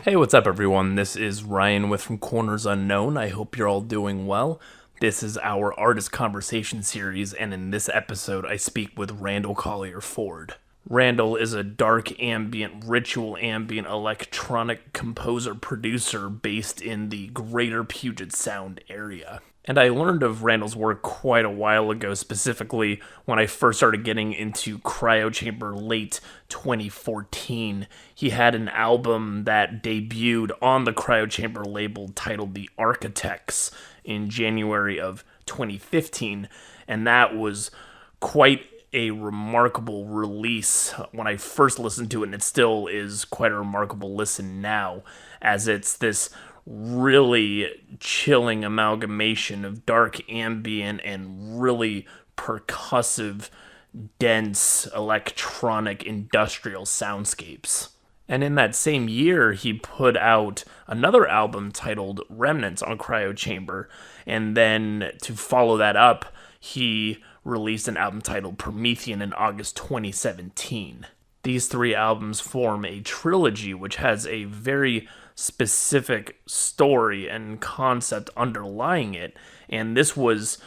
Hey, what's up everyone? This is Ryan with From Corners Unknown. I hope you're all doing well. This is our Artist Conversation series, and in this episode I speak with Randal Collier-Ford. Randal is a dark ambient, ritual ambient electronic composer-producer based in the greater Puget Sound area. And I learned of Randal's work quite a while ago, specifically when I first started getting into Cryo Chamber late 2014. He had an album that debuted on the Cryo Chamber label titled The Architects in January of 2015, and that was quite a remarkable release when I first listened to it, and it still is quite a remarkable listen now, as it's this really chilling amalgamation of dark ambient and really percussive, dense, electronic, industrial soundscapes. And in that same year, he put out another album titled Remnants on Cryo Chamber, and then to follow that up, he released an album titled Promethean in August 2017. These three albums form a trilogy which has a very specific story and concept underlying it, and this was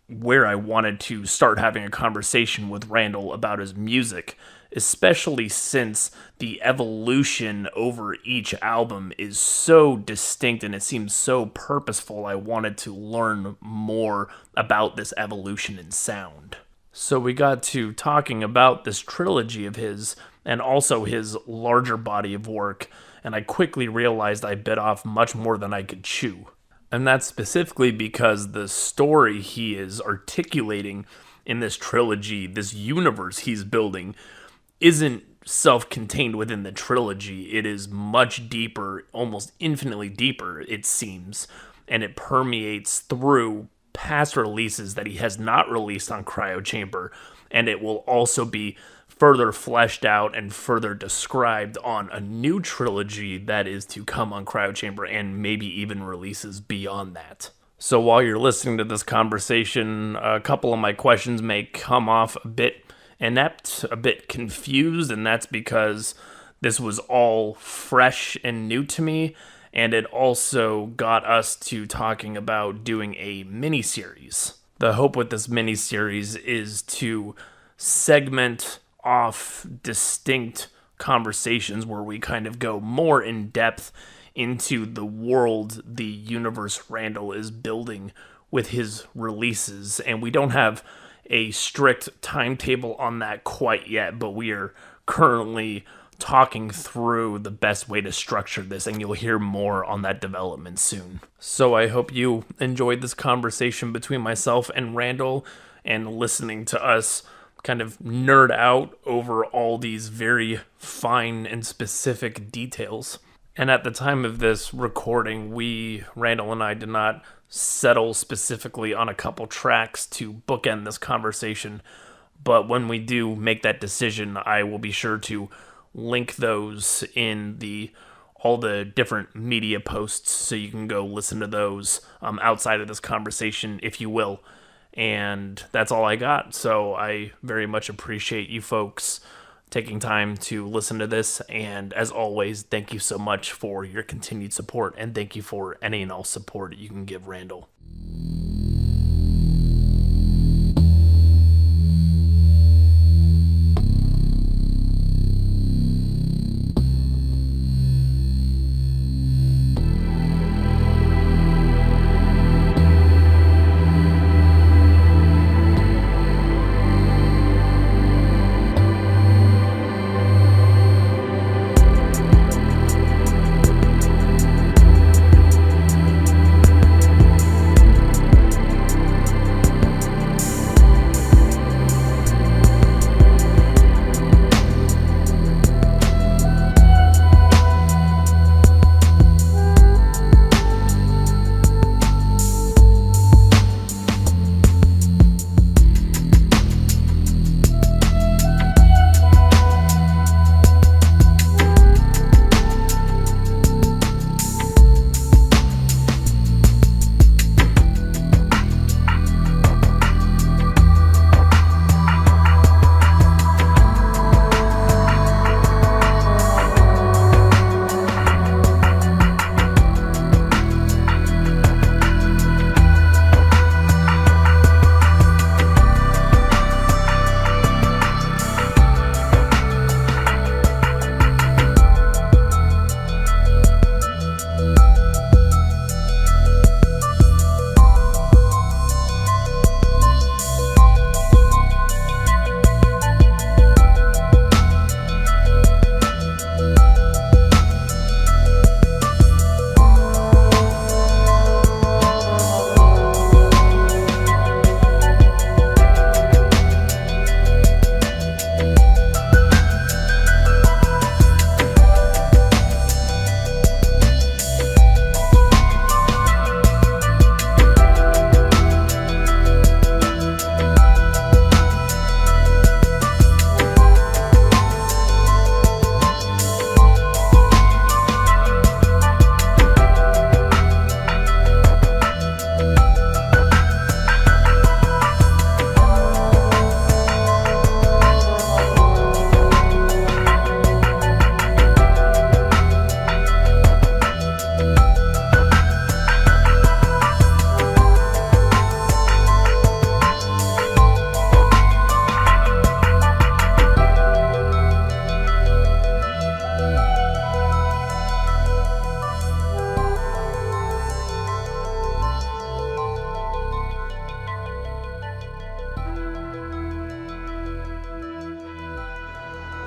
where I wanted to start having a conversation with Randal about his music, especially since the evolution over each album is so distinct and it seems so purposeful. I wanted to learn more about this evolution in sound. So we got to talking about this trilogy of his and also his larger body of work, and I quickly realized I bit off much more than I could chew. And that's specifically because the story he is articulating in this trilogy, this universe he's building, isn't self-contained within the trilogy. It is much deeper, almost infinitely deeper, it seems, and it permeates through past releases that he has not released on Cryo Chamber, and it will also be further fleshed out and further described on a new trilogy that is to come on Cryo Chamber and maybe even releases beyond that. So while you're listening to this conversation, a couple of my questions may come off a bit inept, a bit confused, and that's because this was all fresh and new to me, and it also got us to talking about doing a mini-series. The hope with this mini-series is to segment off distinct conversations where we kind of go more in depth into the world, the universe Randal is building with his releases, and we don't have a strict timetable on that quite yet, but we are currently talking through the best way to structure this, and you'll hear more on that development soon. So I hope you enjoyed this conversation between myself and Randal, and listening to us kind of nerd out over all these very fine and specific details. And at the time of this recording, Randal and I, did not settle specifically on a couple tracks to bookend this conversation, but when we do make that decision, I will be sure to link those in all the different media posts, so you can go listen to those outside of this conversation, if you will. And that's all I got, so I very much appreciate you folks taking time to listen to this, and as always, thank you so much for your continued support, and thank you for any and all support you can give Randal.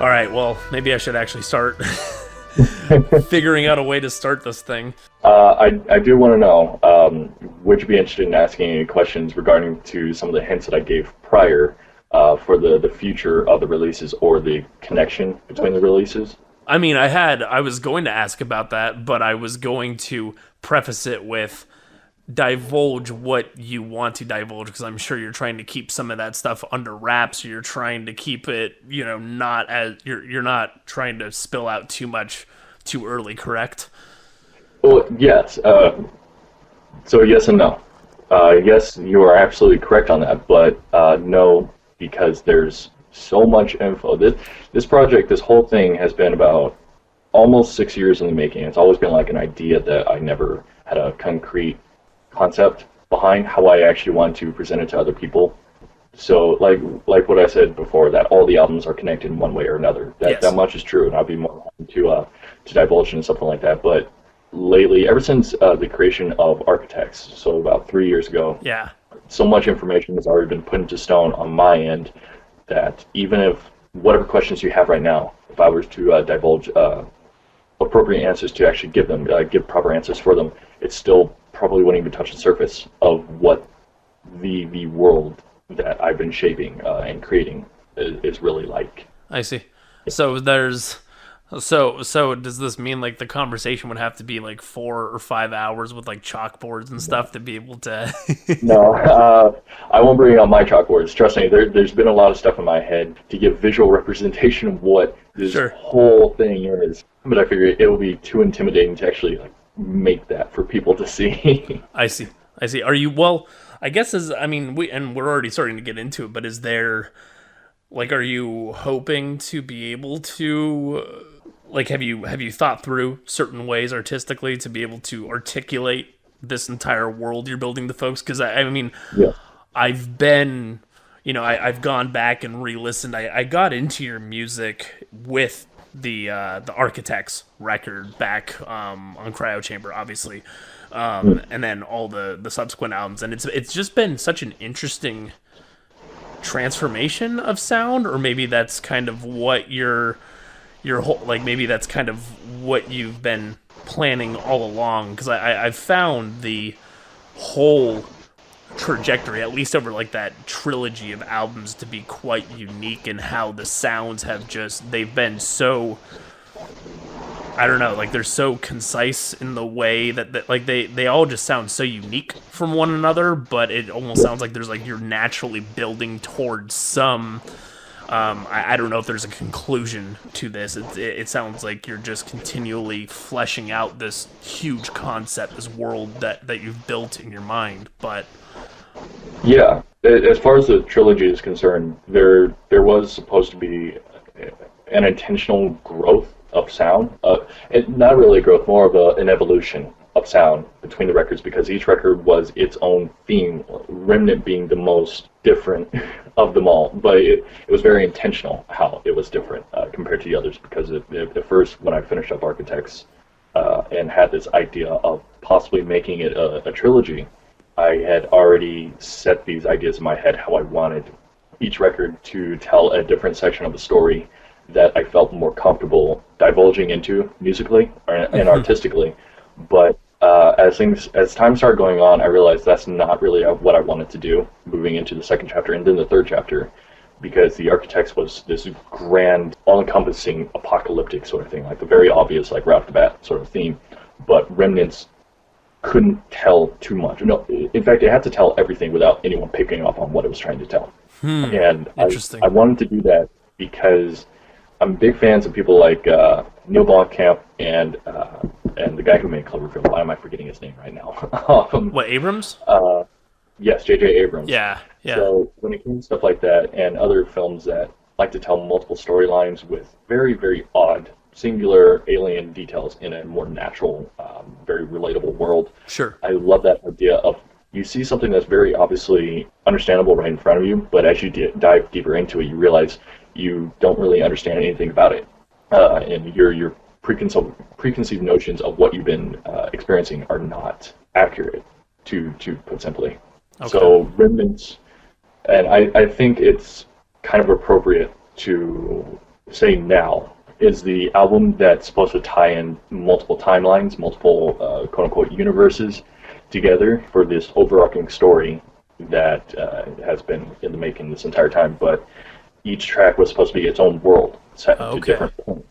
All right, well, maybe I should actually start figuring out a way to start this thing. I do want to know, would you be interested in asking any questions regarding to some of the hints that I gave prior for the future of the releases or the connection between the releases? I mean, I was going to ask about that, but I was going to preface it with divulge what you want to divulge, because I'm sure you're trying to keep some of that stuff under wraps, or you're trying to keep it, not as you're not trying to spill out too much too early, correct? Well, yes. So yes and no. Yes, you are absolutely correct on that, but no, because there's so much info. This project, this whole thing has been about almost 6 years in the making. It's always been like an idea that I never had a concrete concept behind how I actually want to present it to other people. So like what I said before, that all the albums are connected in one way or another. That much is true, and I'd be more happy to divulge into something like that. But lately, ever since the creation of Architects, so about 3 years ago, Yeah. so much information has already been put into stone on my end that even if whatever questions you have right now, if I were to divulge appropriate answers to actually give proper answers for them, it still probably wouldn't even touch the surface of what the world that I've been shaping and creating is really like. I see. So there's so does this mean like the conversation would have to be like 4 or 5 hours with like chalkboards and stuff to be able to No, I won't bring out my chalkboards. Trust me, there's been a lot of stuff in my head to give visual representation of what this whole thing is. But I figure it will be too intimidating to actually make that for people to see. I see. Are you, well, I guess we're already starting to get into it, but is there, are you hoping to be able to, have you thought through certain ways artistically to be able to articulate this entire world you're building to folks? Because Yeah. I've been, I've gone back and re-listened. I got into your music with the Architects record back on Cryo Chamber, obviously, and then all the subsequent albums, and it's just been such an interesting transformation of sound, or maybe that's kind of what your whole, maybe that's kind of what you've been planning all along, because I've found the whole trajectory, at least over that trilogy of albums, to be quite unique in how the sounds have they've been so, I don't know, they're so concise in the way that they all just sound so unique from one another, but it almost sounds like there's you're naturally building towards some, I don't know if there's a conclusion to this. It sounds like you're just continually fleshing out this huge concept, this world that you've built in your mind, but Yeah, as far as the trilogy is concerned, there was supposed to be an intentional growth of sound. Not really a growth, more of an evolution of sound between the records, because each record was its own theme, Remnant being the most different of them all. But it was very intentional how it was different compared to the others, because at first, when I finished up Architects and had this idea of possibly making it a trilogy, I had already set these ideas in my head how I wanted each record to tell a different section of the story that I felt more comfortable divulging into musically and artistically. But as time started going on, I realized that's not really what I wanted to do, moving into the second chapter and then the third chapter, because the Architects was this grand, all-encompassing, apocalyptic sort of thing, the very obvious, right off the bat sort of theme. But Remnants couldn't tell too much. No, in fact, it had to tell everything without anyone picking up on what it was trying to tell. And I wanted to do that because I'm big fans of people like Neil Blomkamp and the guy who made Cloverfield. Why am I forgetting his name right now? What, Abrams? Yes, J.J. Abrams. Yeah. So when it came to stuff like that and other films that like to tell multiple storylines with very, very odd, singular alien details in a more natural, very relatable world. Sure. I love that idea of you see something that's very obviously understandable right in front of you, but as you dive deeper into it, you realize you don't really understand anything about it, and your preconceived notions of what you've been experiencing are not accurate, to put simply. Okay. So Remnants, and I think it's kind of appropriate to say now, is the album that's supposed to tie in multiple timelines, multiple quote-unquote universes together for this overarching story that has been in the making this entire time. But each track was supposed to be its own world, set to different points.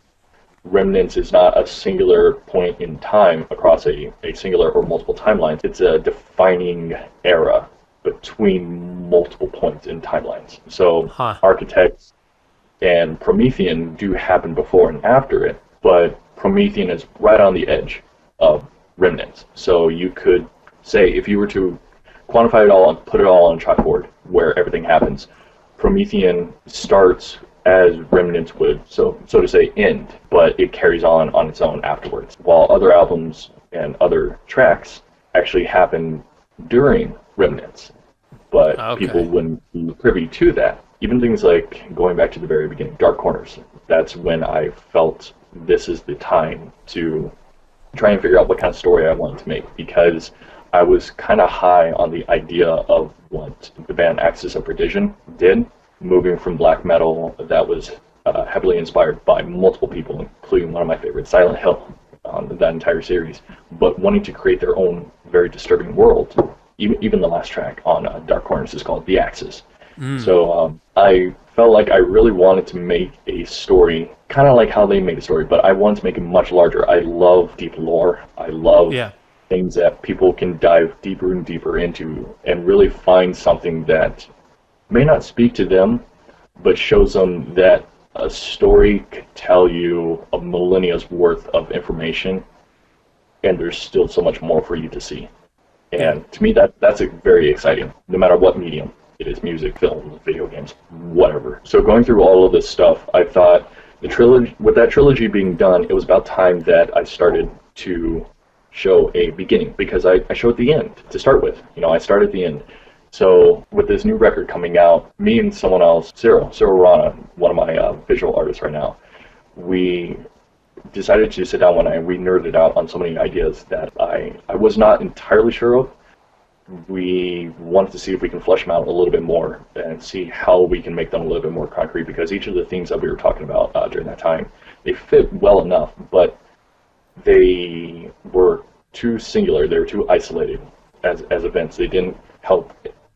Remnants is not a singular point in time across a singular or multiple timelines. It's a defining era between multiple points in timelines. So Architects and Promethean do happen before and after it, but Promethean is right on the edge of Remnants. So you could say, if you were to quantify it all and put it all on a chalkboard where everything happens, Promethean starts as Remnants would, so to say, end, but it carries on its own afterwards. While other albums and other tracks actually happen during Remnants, but people wouldn't be privy to that. Even things like, going back to the very beginning, Dark Corners, that's when I felt this is the time to try and figure out what kind of story I wanted to make, because I was kind of high on the idea of what the band Axis of Perdition did, moving from black metal that was heavily inspired by multiple people, including one of my favorites, Silent Hill, on that entire series, but wanting to create their own very disturbing world. Even the last track on Dark Corners is called The Axis. So I felt like I really wanted to make a story, kind of like how they made a story, but I wanted to make it much larger. I love deep lore. I love things that people can dive deeper and deeper into and really find something that may not speak to them, but shows them that a story could tell you a millennia's worth of information, and there's still so much more for you to see. And to me, that's very exciting, no matter what medium it is: music, film, video games, whatever. So going through all of this stuff, I thought the trilogy, with that trilogy being done, it was about time that I started to show a beginning, because I showed the end to start with. I started the end. So with this new record coming out, me and someone else, Cyril Rana, one of my visual artists right now, we decided to sit down one night and we nerded out on so many ideas that I was not entirely sure of. We wanted to see if we can flesh them out a little bit more and see how we can make them a little bit more concrete, because each of the things that we were talking about during that time, they fit well enough, but they were too singular, they were too isolated as events. They didn't help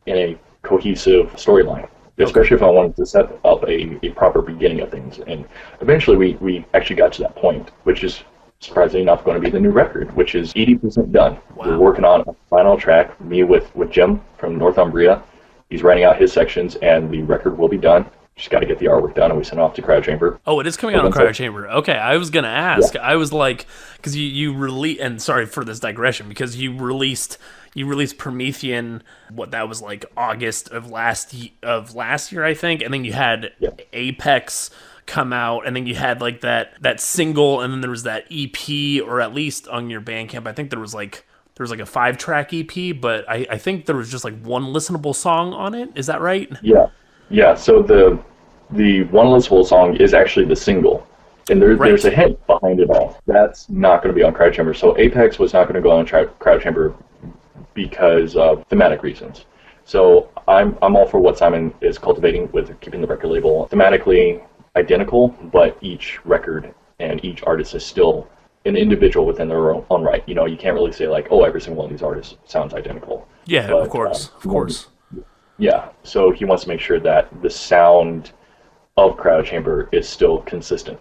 in a cohesive storyline, especially if I wanted to set up a proper beginning of things. And eventually we actually got to that point, which is surprisingly enough going to be the new record, which is 80% done. Wow. We're working on a final track, me with Jim from Northumbria. He's writing out his sections, and the record will be done. Just got to get the artwork done, and we send it off to Cryo Chamber. Oh, it is coming out on Cryo Chamber. Okay, I was going to ask. Yeah. I was like, because you released, and sorry for this digression, because you released Promethean, what that was like August of last year, I think, and then you had Apex come out, and then you had like that single, and then there was that EP, or at least on your Bandcamp, I think there was like a 5-track EP, but I think there was just like one listenable song on it. Is that right? Yeah. So the one listenable song is actually the single. And there's a hint behind it all. That's not going to be on Cryo Chamber. So Apex was not going to go on Cryo Chamber because of thematic reasons. So I'm all for what Simon is cultivating with keeping the record label thematically identical, but each record and each artist is still an individual within their own right. You can't really say like, oh, every single one of these artists sounds identical. Yeah, but, of course. Yeah, so he wants to make sure that the sound of Cryo Chamber is still consistent.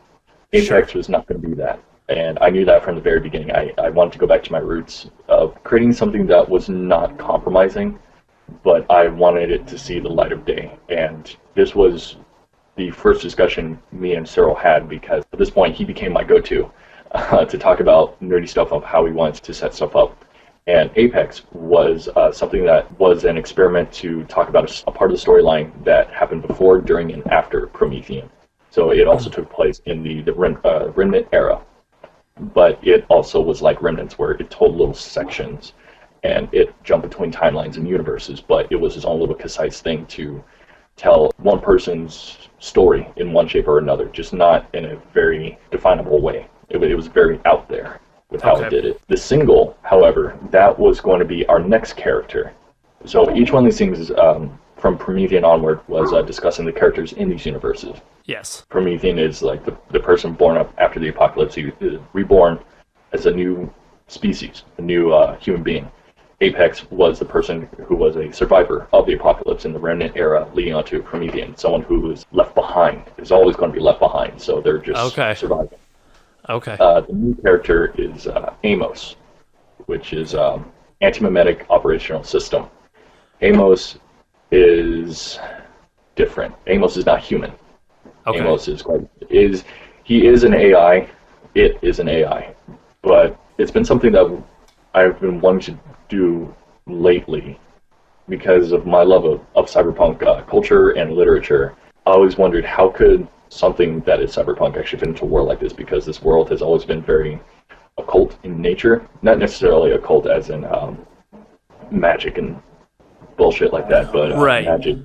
Apex was not going to be that, and I knew that from the very beginning. I wanted to go back to my roots of creating something that was not compromising, but I wanted it to see the light of day. And this was the first discussion me and Cyril had, because at this point he became my go-to to talk about nerdy stuff of how he wants to set stuff up. And Apex was something that was an experiment to talk about a part of the storyline that happened before, during, and after Promethean. So it also took place in the Remnant era. But it also was like Remnants, where it told little sections, and it jumped between timelines and universes, but it was its own little concise thing to tell one person's story in one shape or another, just not in a very definable way. It was very out there with how it did it. The single, however, that was going to be our next character. So each one of these things is from Promethean onward was discussing the characters in these universes. Yes. Promethean is like the person born up after the apocalypse. He is reborn as a new species, a new human being. Apex was the person who was a survivor of the apocalypse in the remnant era leading on to Promethean, someone who was left behind, is always going to be left behind, so they're just surviving. Okay. The new character is Amos, which is anti-memetic operational system. Amos is different. Amos is not human. Okay. Amos he is an AI. It is an AI, but it's been something that I've been wanting to do lately because of my love of cyberpunk culture and literature. I always wondered how could something that is cyberpunk actually fit into a world like this, because this world has always been very occult in nature, not necessarily occult as in magic and bullshit like that, but magic.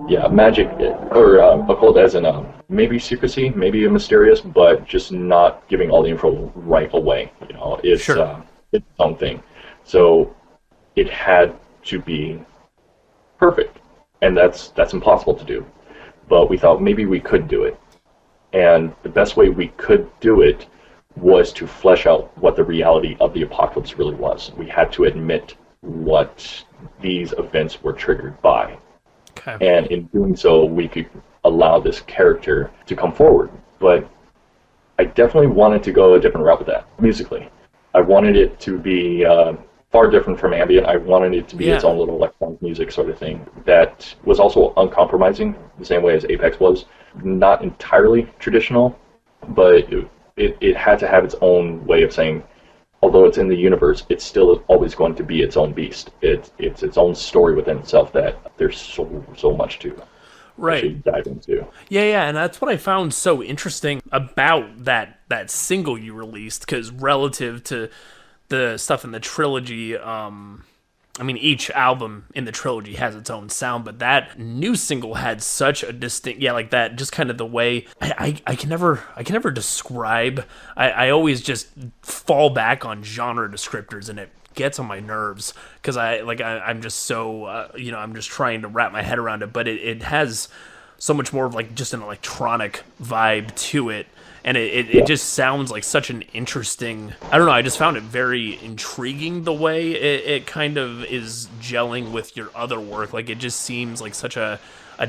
Yeah, magic, or occult as in maybe secrecy, maybe mysterious, but just not giving all the info right away. You know, it's its own thing. So it had to be perfect, and that's impossible to do. But we thought maybe we could do it, and the best way we could do it was to flesh out what the reality of the apocalypse really was. We had to admit what these events were triggered by. Okay. And in doing so, we could allow this character to come forward. But I definitely wanted to go a different route with that, musically. I wanted it to be far different from Ambient. I wanted it to be its own little electronic music sort of thing that was also uncompromising, the same way as Apex was. Not entirely traditional, but it had to have its own way of saying, although it's in the universe, it's still always going to be its own beast. It's its own story within itself that there's so much to actually dive into. Yeah, and that's what I found so interesting about that single you released, because relative to the stuff in the trilogy, I mean, each album in the trilogy has its own sound, but that new single had such a distinct, like that, just kind of the way I can never describe. I always just fall back on genre descriptors, and it gets on my nerves because I'm just so I'm just trying to wrap my head around it, but it has so much more of like just an electronic vibe to it. And it just sounds like such an interesting, I don't know, I just found it very intriguing the way it kind of is gelling with your other work. Like, it just seems like such a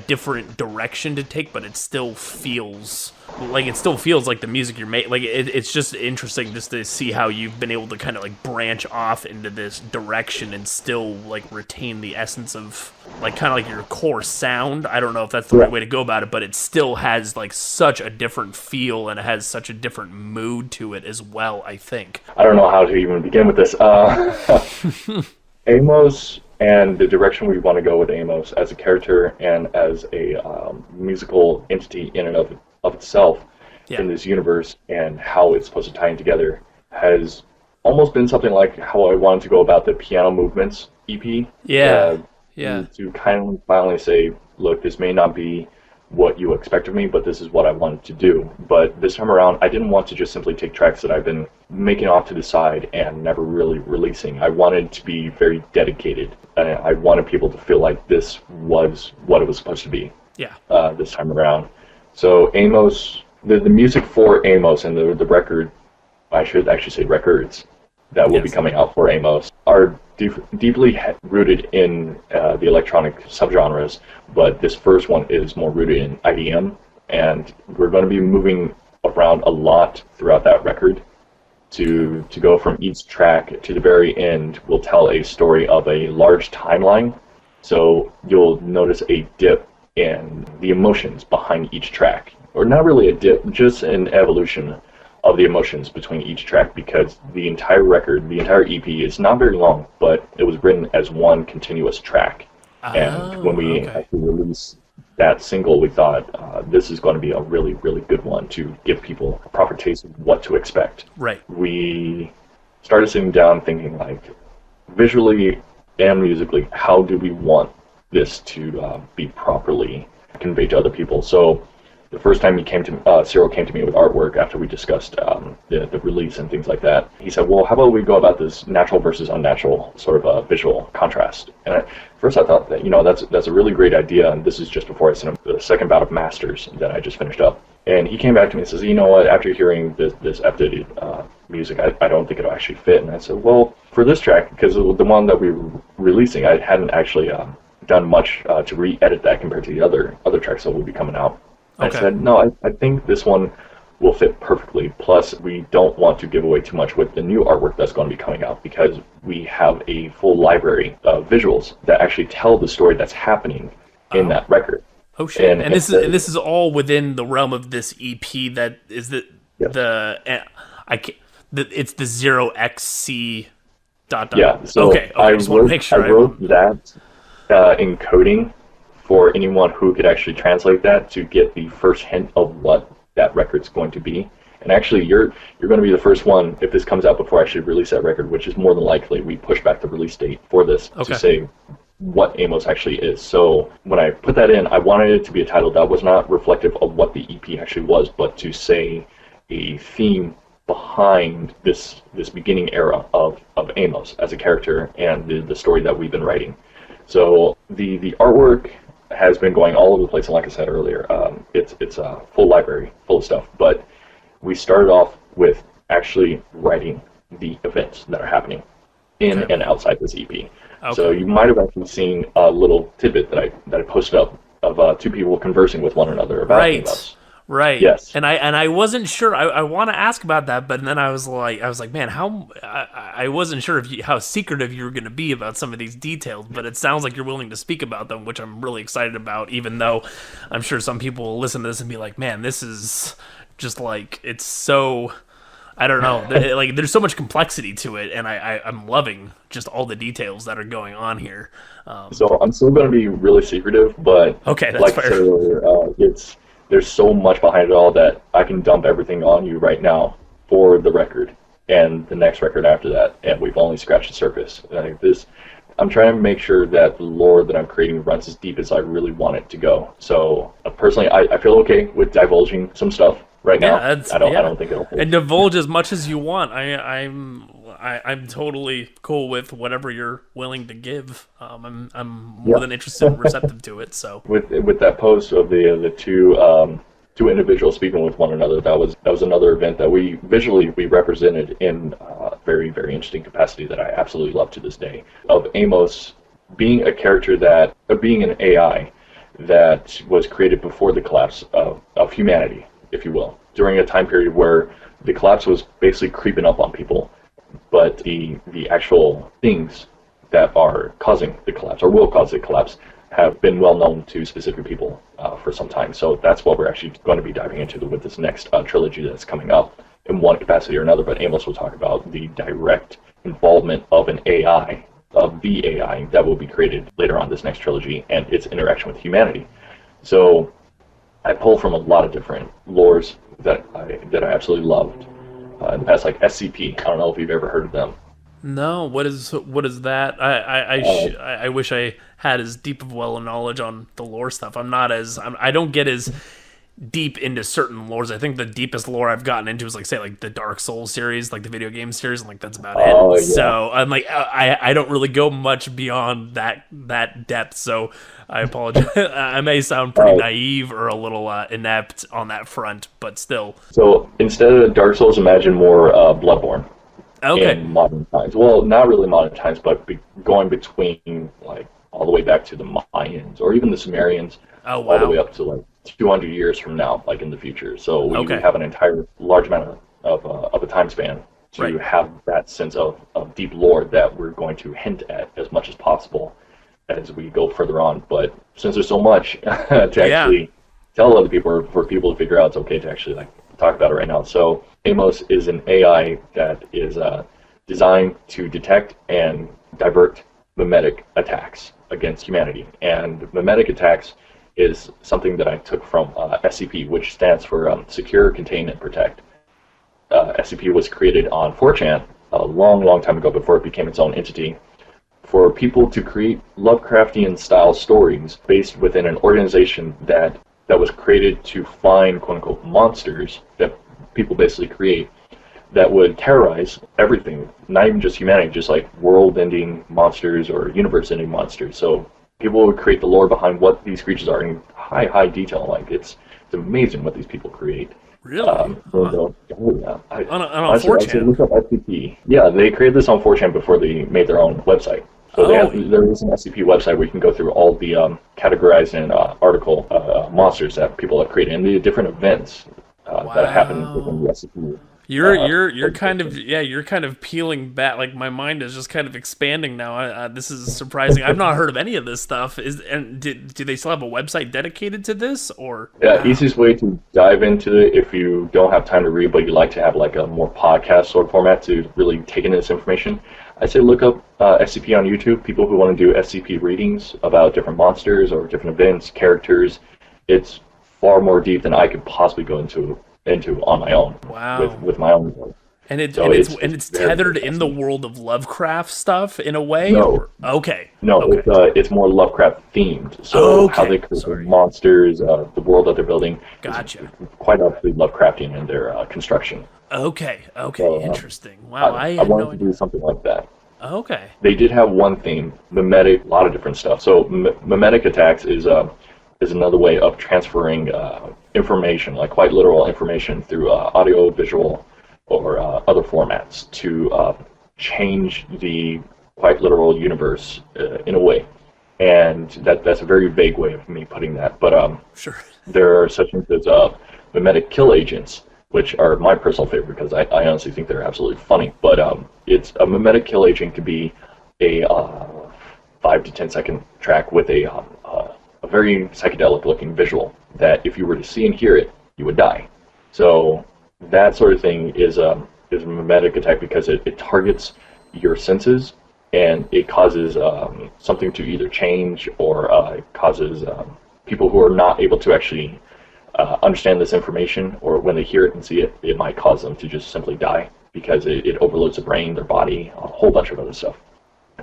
different direction to take, but it still feels like the music you're making. Like, it's just interesting just to see how you've been able to kind of like branch off into this direction and still like retain the essence of like kind of like your core sound. I don't know if that's the right way to go about it, but it still has like such a different feel and it has such a different mood to it as well, I think. I don't know how to even begin with this. Amos and the direction we want to go with Amos as a character and as a musical entity in and of itself in this universe, and how it's supposed to tie in together, has almost been something like how I wanted to go about the Piano Movements EP. To kind of finally say, look, this may not be what you expect of me, but this is what I wanted to do. But this time around, I didn't want to just simply take tracks that I've been making off to the side and never really releasing. I wanted to be very dedicated, and I wanted people to feel like this was what it was supposed to be. This time around. So Amos, the music for Amos and the record, I should actually say records, that will be coming out for Amos are deeply rooted in the electronic subgenres, but this first one is more rooted in IDM, and we're going to be moving around a lot throughout that record to go from each track to the very end. Will tell a story of a large timeline, so you'll notice a dip in the emotions behind each track, or not really a dip, just an evolution of the emotions between each track, because the entire record, the entire EP is not very long, but it was written as one continuous track. And when we actually released that single, we thought this is going to be a really, really good one to give people a proper taste of what to expect. Right. We started sitting down thinking, like, visually and musically, how do we want this to be properly conveyed to other people? So the first time Cyril came to me with artwork after we discussed the release and things like that. He said, well, how about we go about this natural versus unnatural sort of visual contrast? And first I thought that, that's a really great idea, and this is just before I sent him the second bout of Masters that I just finished up. And he came back to me and says, you know what, after hearing this updated music, I don't think it'll actually fit. And I said, well, for this track, because the one that we were releasing, I hadn't actually done much to re-edit that compared to the other tracks that will be coming out. Okay. I said, no, I think this one will fit perfectly. Plus, we don't want to give away too much with the new artwork that's going to be coming out, because we have a full library of visuals that actually tell the story that's happening in that record. Oh shit! And this is all within the realm of this EP. That is it's the 0xc ... Yeah. So okay. I just want to make sure I wrote that encoding for anyone who could actually translate that to get the first hint of what that record's going to be. And actually, you're going to be the first one, if this comes out before I actually release that record, which is more than likely. We push back the release date for this to say what Amos actually is. So when I put that in, I wanted it to be a title that was not reflective of what the EP actually was, but to say a theme behind this beginning era of Amos as a character and the story that we've been writing. So the artwork has been going all over the place, and like I said earlier, it's a full library full of stuff. But we started off with actually writing the events that are happening in and outside this EP. Okay. So you might have actually seen a little tidbit that I posted up of two people conversing with one another about Amos. Right. Yes. And I wasn't sure. I want to ask about that, but then I was like, man, I wasn't sure how secretive you were going to be about some of these details. But it sounds like you're willing to speak about them, which I'm really excited about. Even though I'm sure some people will listen to this and be like, man, this is just like, it's so, I don't know, like there's so much complexity to it, and I'm loving just all the details that are going on here. So I'm still going to be really secretive, but okay, that's like fair. I said earlier, there's so much behind it all that I can dump everything on you right now for the record and the next record after that, and we've only scratched the surface. I'm trying to make sure that the lore that I'm creating runs as deep as I really want it to go. So personally, I feel okay with divulging some stuff right now. I don't think it'll. And divulge as much as you want. I'm totally cool with whatever you're willing to give. I'm more than interested and receptive to it. So with that post of the two individuals speaking with one another, that was another event that we represented in a very, very interesting capacity that I absolutely love to this day, of Amos being a character being an AI that was created before the collapse of humanity, if you will, during a time period where the collapse was basically creeping up on people, but the actual things that are causing the collapse, or will cause the collapse, have been well known to specific people for some time. So that's what we're actually going to be diving into with this next trilogy that's coming up in one capacity or another. But Amos will talk about the direct involvement of an AI, of the AI that will be created later on this next trilogy, and its interaction with humanity. So I pull from a lot of different lores that I absolutely loved in the past, like SCP. I don't know if you've ever heard of them. No, what is that? I wish I had as deep of a knowledge on the lore stuff. I don't get as deep into certain lores. I think the deepest lore I've gotten into is like the Dark Souls series, like the video game series, and like that's about it. Yeah. So I'm like, I don't really go much beyond that depth. So I apologize. I may sound pretty naive or a little inept on that front, but still. So instead of Dark Souls, imagine more Bloodborne. Okay. In modern times. Well, not really modern times, but going between like all the way back to the Mayans or even the Sumerians. Oh, wow. All the way up to like 200 years from now, like in the future. So we have an entire large amount of a time span to have that sense of deep lore that we're going to hint at as much as possible as we go further on. But since there's so much to actually tell other people, or for people to figure out, it's okay to actually like talk about it right now. So Amos is an AI that is designed to detect and divert mimetic attacks against humanity. And mimetic attacks is something that I took from SCP, which stands for Secure, Contain, and Protect. SCP was created on 4chan a long, long time ago before it became its own entity, for people to create Lovecraftian-style stories based within an organization that that was created to find quote unquote monsters that people basically create that would terrorize everything, not even just humanity, just like world-ending monsters or universe-ending monsters. So people would create the lore behind what these creatures are in high detail. Like it's amazing what these people create. Really? On On 4chan? Look up SCP. Yeah, they created this on 4chan before they made their own website. So there is an SCP website where you can go through all the categorized and article monsters that people have created and the different events that happen within the SCP. You're kind of peeling back. Like my mind is just kind of expanding now. This is surprising. I've not heard of any of this stuff. Do they still have a website dedicated to this, or? Yeah, easiest way to dive into it if you don't have time to read, but you like to have like a more podcast sort of format to really take in this information. I say look up SCP on YouTube. People who want to do SCP readings about different monsters or different events, characters. It's far more deep than I could possibly go into on my own. Wow. With my own work. And it's tethered in the world of Lovecraft stuff in a way? No. Okay. No, okay. It's more Lovecraft themed. So how they create the monsters, the world that they're building. Gotcha. Quite obviously Lovecraftian in their construction. Okay. So, interesting. Wow, I wanted to do something like that. Okay. They did have one theme, mimetic, a lot of different stuff. So mimetic attacks is another way of transferring information, like quite literal information, through audio, visual, or other formats to change the quite literal universe in a way. And that's a very vague way of me putting that. But sure. There are such things as mimetic kill agents, which are my personal favorite because I honestly think they're absolutely funny. But it's a mimetic kill agent could be a 5 to 10 second track with a very psychedelic looking visual that if you were to see and hear it, you would die. So that sort of thing is a mimetic attack because it targets your senses and it causes something to either change or it causes people who are not able to actually understand this information, or when they hear it and see it, it might cause them to just simply die because it overloads the brain, their body, a whole bunch of other stuff.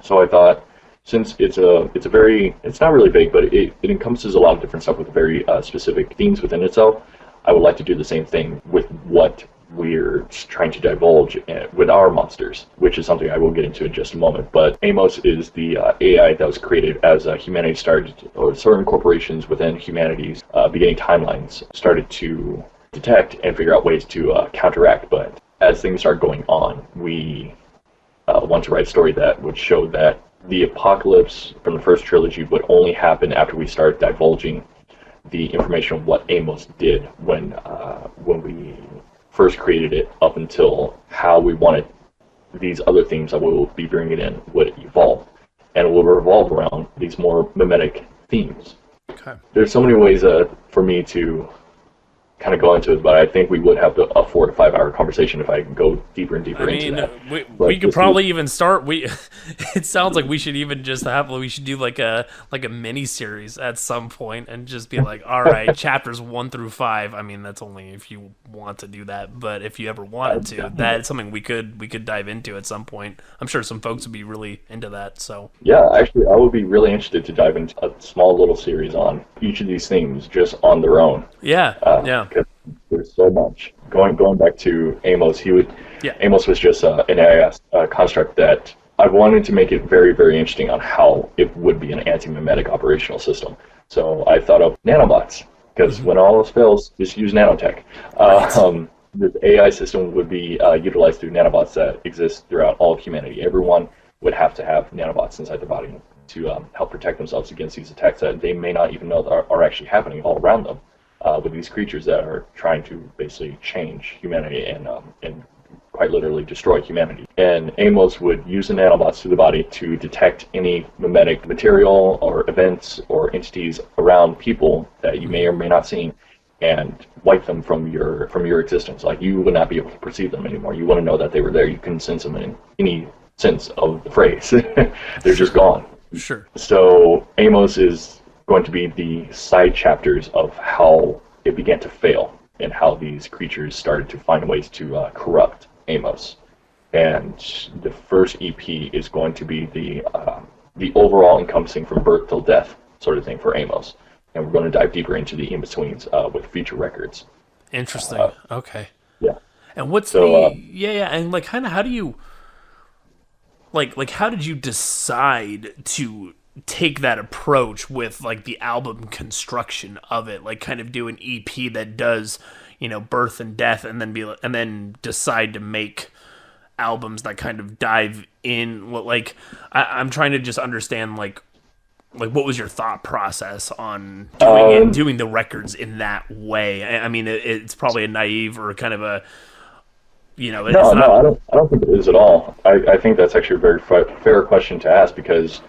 So I thought, since it's not really big, but it encompasses a lot of different stuff with very specific themes within itself, I would like to do the same thing with what we're trying to divulge with our monsters, which is something I will get into in just a moment. But Amos is the AI that was created as humanity started, or certain corporations within humanity's beginning timelines started to detect and figure out ways to counteract. But as things start going on, we want to write a story that would show that the apocalypse from the first trilogy would only happen after we start divulging the information of what Amos did when we first created it, up until how we wanted these other themes that we will be bringing in would evolve, and it will revolve around these more mimetic themes. Okay. There's so many ways for me to kind of go into it, but I think we would have a 4 to 5 hour conversation if I go deeper and deeper into that. We could probably even start. It sounds like we should even just we should do like a mini series at some point and just be like, all right, chapters 1 through 5. I mean, that's only if you want to do that, but if you ever wanted to, that's something we could dive into at some point. I'm sure some folks would be really into that. So yeah, actually, I would be really interested to dive into a small little series on each of these themes just on their own. Yeah. There's so much. Going back to Amos, Amos was just an AI construct that I wanted to make it very, very interesting on how it would be an anti-mimetic operational system. So I thought of nanobots, because when all else fails, just use nanotech. This AI system would be utilized through nanobots that exist throughout all of humanity. Everyone would have to have nanobots inside their body to help protect themselves against these attacks that they may not even know are actually happening all around them. With these creatures that are trying to basically change humanity and quite literally destroy humanity. And Amos would use the nanobots through the body to detect any mimetic material or events or entities around people that you may or may not see, and wipe them from your existence. Like, you would not be able to perceive them anymore. You wouldn't know that they were there. You couldn't sense them in any sense of the phrase. They're just gone. Sure. So Amos is going to be the side chapters of how it began to fail and how these creatures started to find ways to corrupt Amos. And the first EP is going to be the overall encompassing from birth till death sort of thing for Amos. and we're going to dive deeper into the in-betweens with future records. Interesting. Okay. Yeah. And what's So, and like kind of how do you like how did you decide to take that approach with like the album construction of it, like kind of do an EP that does, birth and death, and then decide to make albums that kind of dive in? Like I'm trying to just understand like what was your thought process on doing the records in that way? I mean, it's probably a naive or kind of a no, it's not. no, I don't think it is at all. I think that's actually a very fair question to ask, because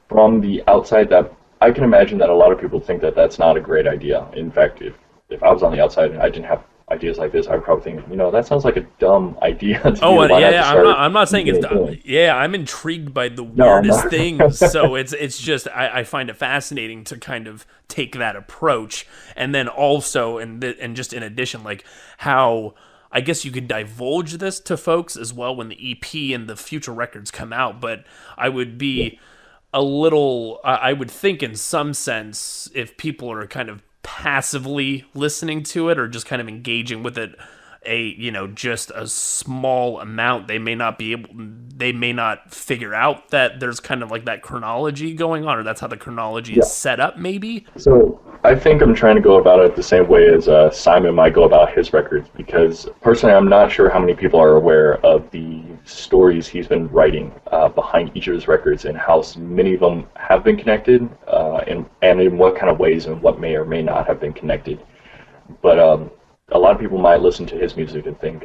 from the outside, that I can imagine that a lot of people think that that's not a great idea. In fact, if I was on the outside and I didn't have ideas like this, I would probably think, that sounds like a dumb idea. I'm not saying it's dumb. Yeah, I'm intrigued by the weirdest things. So it's just I find it fascinating to kind of take that approach, and then also and just in addition, like how I guess you could divulge this to folks as well when the EP and the future records come out. But I would be a little, I would think in some sense, if people are kind of passively listening to it or just kind of engaging with it just a small amount, they may not figure out that there's kind of like that chronology going on, or that's how the chronology is set up, maybe. So I think I'm trying to go about it the same way as Simon might go about his records, because personally I'm not sure how many people are aware of the stories he's been writing behind each of his records, and how many of them have been connected, and in what kind of ways, and what may or may not have been connected. But a lot of people might listen to his music and think,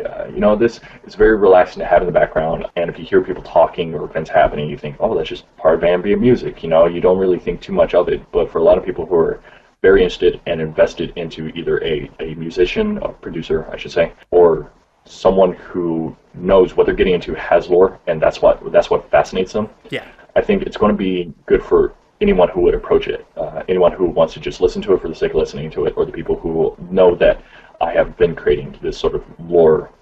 this is very relaxing to have in the background. And if you hear people talking or events happening, you think, oh, that's just part of ambient music. You don't really think too much of it. But for a lot of people who are very interested and invested into either a musician, a producer, I should say, or someone who knows what they're getting into, has lore, and that's what fascinates them. Yeah. I think it's going to be good for anyone who would approach it. Anyone who wants to just listen to it for the sake of listening to it, or the people who know that I have been creating this sort of lore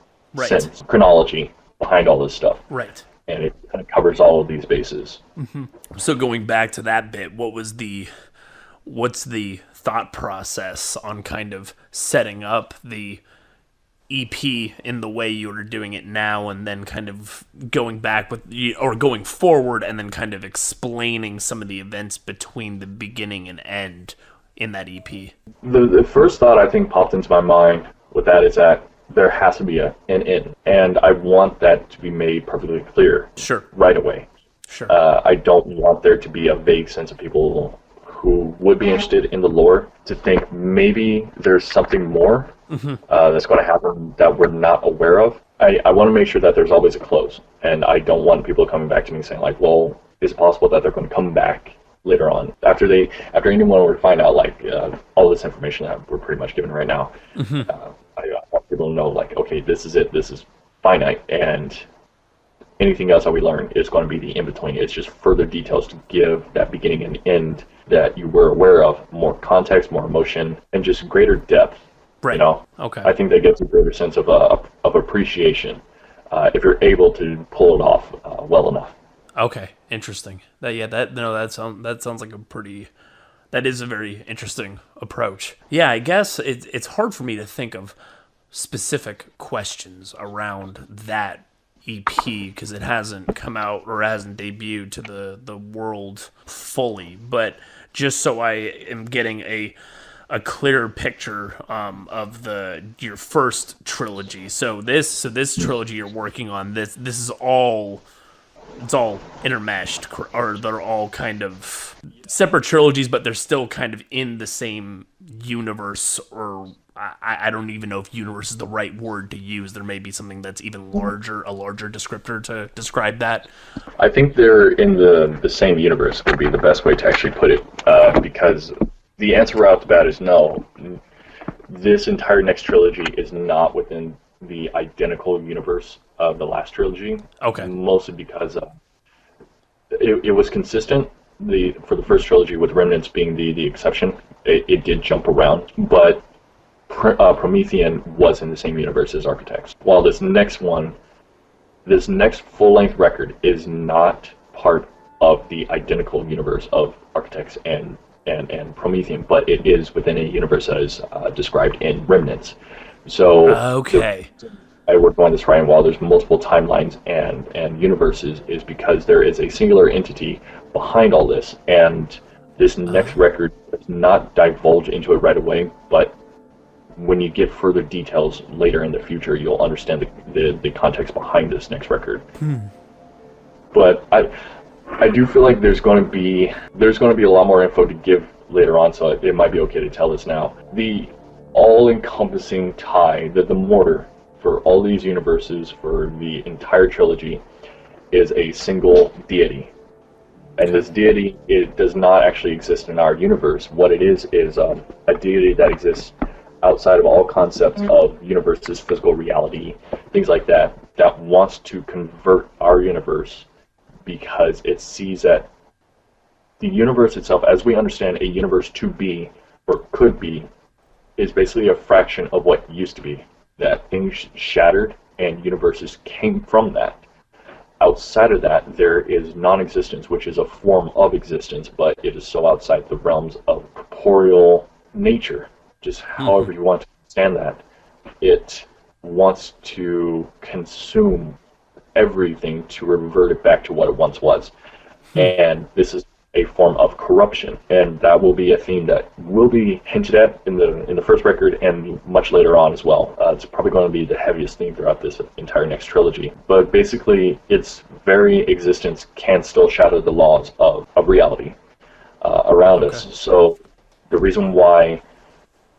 sense, chronology behind all this stuff. Right. And it kind of covers all of these bases. Mm-hmm. So going back to that bit, what's the thought process on kind of setting up the EP in the way you're doing it now, and then kind of going back or going forward and then kind of explaining some of the events between the beginning and end in that EP? The first thought I think popped into my mind with that is that there has to be an end, and I want that to be made perfectly clear right away. Sure. I don't want there to be a vague sense of people who would be interested in the lore to think maybe there's something more that's going to happen that we're not aware of. I want to make sure that there's always a close, and I don't want people coming back to me saying like, well, is it possible that they're going to come back later on after anyone were to find out all this information that we're pretty much given right now. I want people to know like, okay, this is it, this is finite, and anything else that we learn is going to be the in-between. It's just further details to give that beginning and end that you were aware of, more context, more emotion, and just greater depth. Right. Okay. I think that gives a greater sense of appreciation if you're able to pull it off well enough. Okay, interesting. That sounds like that is a very interesting approach. Yeah, I guess it's hard for me to think of specific questions around that EP because it hasn't come out or hasn't debuted to the world fully. But just so I am getting a clearer picture of your first trilogy. So this trilogy you're working on, this is all. It's all intermeshed, or they're all kind of separate trilogies, but they're still kind of in the same universe, or I don't even know if universe is the right word to use. There may be something that's even larger, a larger descriptor to describe that. I think they're in the same universe would be the best way to actually put it, because the answer right off the bat is no. This entire next trilogy is not within the identical universe of the last trilogy. Okay. Mostly because it was consistent for the first trilogy, with Remnants being the exception. It did jump around, but Promethean was in the same universe as Architects. While this next full-length record is not part of the identical universe of Architects and and Promethean, but it is within a universe that is described in Remnants. So Okay. I work on this writing while there's multiple timelines and universes is because there is a singular entity behind all this, and this next record does not divulge into it right away, but when you get further details later in the future, you'll understand the context behind this next record. But I do feel like there's going to be a lot more info to give later on, so it might be okay to tell this now. The all-encompassing tie, the mortar for all these universes, for the entire trilogy, is a single deity. And this deity, it does not actually exist in our universe. What it is a deity that exists outside of all concepts of universes, physical reality, things like that, that wants to convert our universe because it sees that the universe itself, as we understand a universe to be, or could be, is basically a fraction of what used to be. That things shattered and universes came from that. Outside of that, there is non-existence, which is a form of existence, but it is so outside the realms of corporeal nature. Just however you want to understand that. It wants to consume everything to revert it back to what it once was. And this is a form of corruption, and that will be a theme that will be hinted at in the first record and much later on as well. It's probably going to be the heaviest theme throughout this entire next trilogy. But basically, its very existence can still shadow the laws of reality around us. So the reason why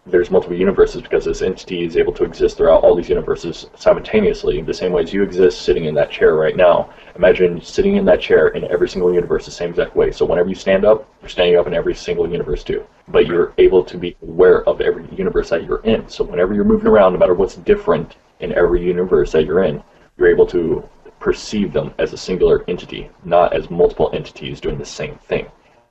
there's multiple universes because this entity is able to exist throughout all these universes simultaneously, the same way as you exist sitting in that chair right now. Imagine sitting in that chair in every single universe the same exact way. So whenever you stand up, you're standing up in every single universe too. But you're able to be aware of every universe that you're in. So whenever you're moving around, no matter what's different in every universe that you're in, you're able to perceive them as a singular entity, not as multiple entities doing the same thing.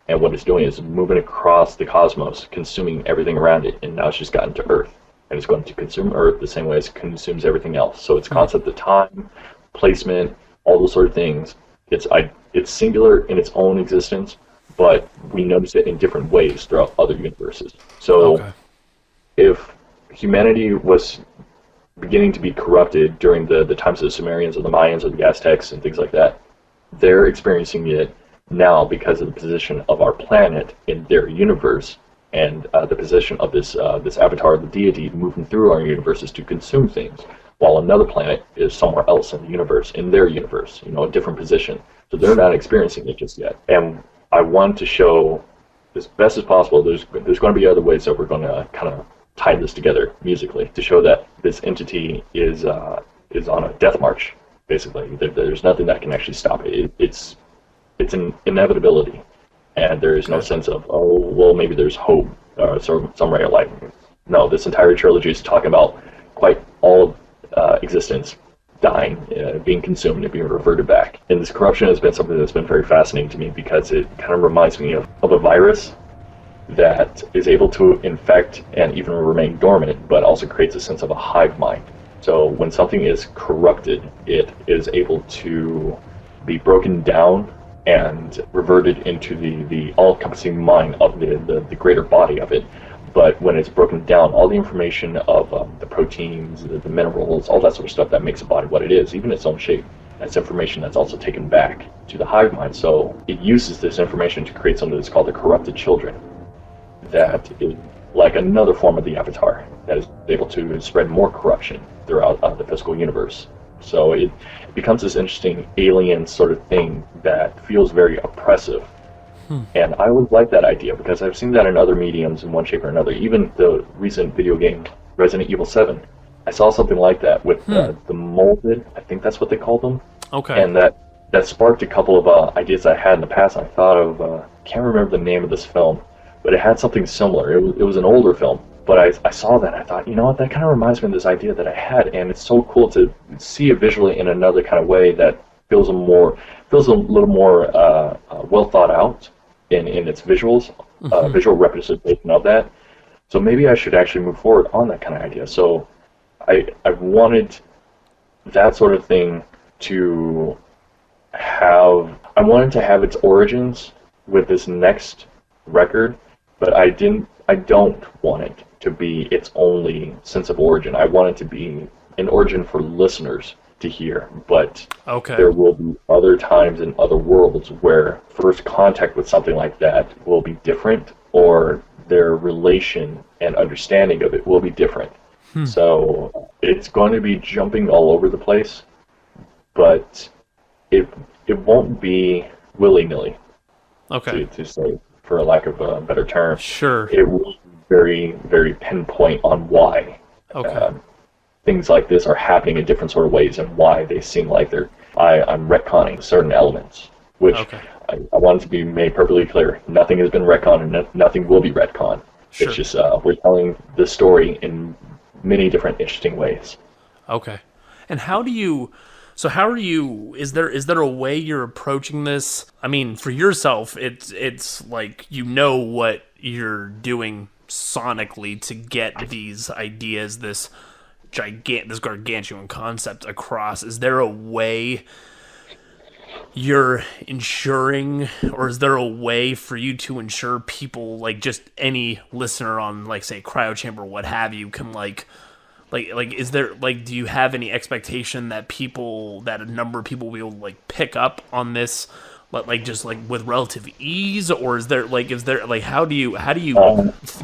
And what it's doing is moving across the cosmos, consuming everything around it, and now it's just gotten to Earth. And it's going to consume Earth the same way as it consumes everything else. So its concept of time, placement, all those sort of things, it's singular in its own existence, but we notice it in different ways throughout other universes. So if humanity was beginning to be corrupted during the times of the Sumerians or the Mayans or the Aztecs and things like that, they're experiencing it now because of the position of our planet in their universe and the position of this avatar of the deity moving through our universes to consume things, while another planet is somewhere else in the universe, in their universe, a different position. So they're not experiencing it just yet. And I want to show as best as possible, there's going to be other ways that we're going to kind of tie this together musically to show that this entity is on a death march, basically. There's nothing that can actually stop it. It's an inevitability, and there is no sense of, oh, well, maybe there's hope, or some ray of light. No, this entire trilogy is talking about quite all existence dying, being consumed, and being reverted back. And this corruption has been something that's been very fascinating to me because it kind of reminds me of a virus that is able to infect and even remain dormant, but also creates a sense of a hive mind. So when something is corrupted, it is able to be broken down and reverted into the all-encompassing mind of the greater body of it. But when it's broken down, all the information of the proteins, the minerals, all that sort of stuff that makes a body what it is, even its own shape, that's information that's also taken back to the hive mind. So it uses this information to create something that's called the corrupted children. That is like another form of the avatar that is able to spread more corruption throughout the physical universe. So it becomes this interesting alien sort of thing that feels very oppressive. And I would like that idea because I've seen that in other mediums in one shape or another. Even the recent video game Resident Evil 7, I saw something like that with the molded, I think that's what they called them. Okay. And that sparked a couple of ideas I had in the past. I thought of, can't remember the name of this film, but it had something similar. It was an older film. But I saw that and I thought, you know what, that kind of reminds me of this idea that I had, and it's so cool to see it visually in another kind of way that feels a little more well thought out in its visuals, visual representation of that. So maybe I should actually move forward on that kind of idea. So I wanted that sort of thing to have its origins with this next record but I don't want it to be its only sense of origin. I want it to be an origin for listeners to hear, but there will be other times in other worlds where first contact with something like that will be different, or their relation and understanding of it will be different. So it's going to be jumping all over the place, but it won't be willy-nilly, to say, for a lack of a better term. Sure. It will be very, very pinpoint on why things like this are happening in different sort of ways, and why they seem like I'm retconning certain elements, which I want to be made perfectly clear. Nothing has been retconned, and nothing will be retconned. Sure. It's just we're telling the story in many different interesting ways. Okay. And is there a way you're approaching this? I mean, for yourself, it's like, you know what you're doing sonically to get these ideas, this gargantuan concept across. Is there a way you're ensuring, or is there a way for you to ensure people, like just any listener on, like, say, Cryo Chamber, what have you, can like is there, like, do you have any expectation that a number of people will, like, pick up on this, like, just, like, with relative ease? Or is there how do you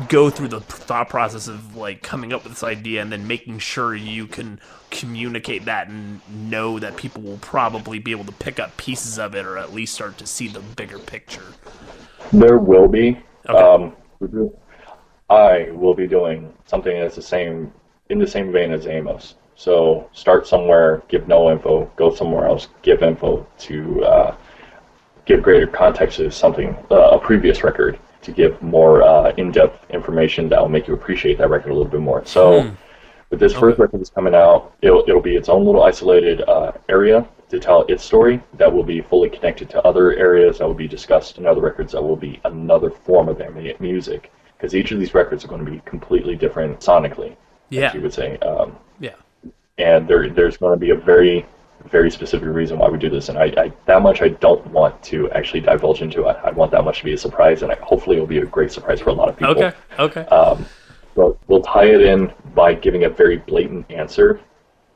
go through the thought process of, like, coming up with this idea and then making sure you can communicate that and know that people will probably be able to pick up pieces of it, or at least start to see the bigger picture? There will be. I will be doing something that's in the same vein as Amos. So start somewhere, give no info, go somewhere else, give info to give greater context to something, a previous record, to give more in-depth information that will make you appreciate that record a little bit more. So with this first record that's coming out, it'll be its own little isolated area to tell its story that will be fully connected to other areas that will be discussed in other records that will be another form of ambient music, because each of these records are going to be completely different sonically, as you would say. And there's going to be a very, very specific reason why we do this, and I that much I don't want to actually divulge into it. I want that much to be a surprise, and hopefully it'll be a great surprise for a lot of people. But we'll tie it in by giving a very blatant answer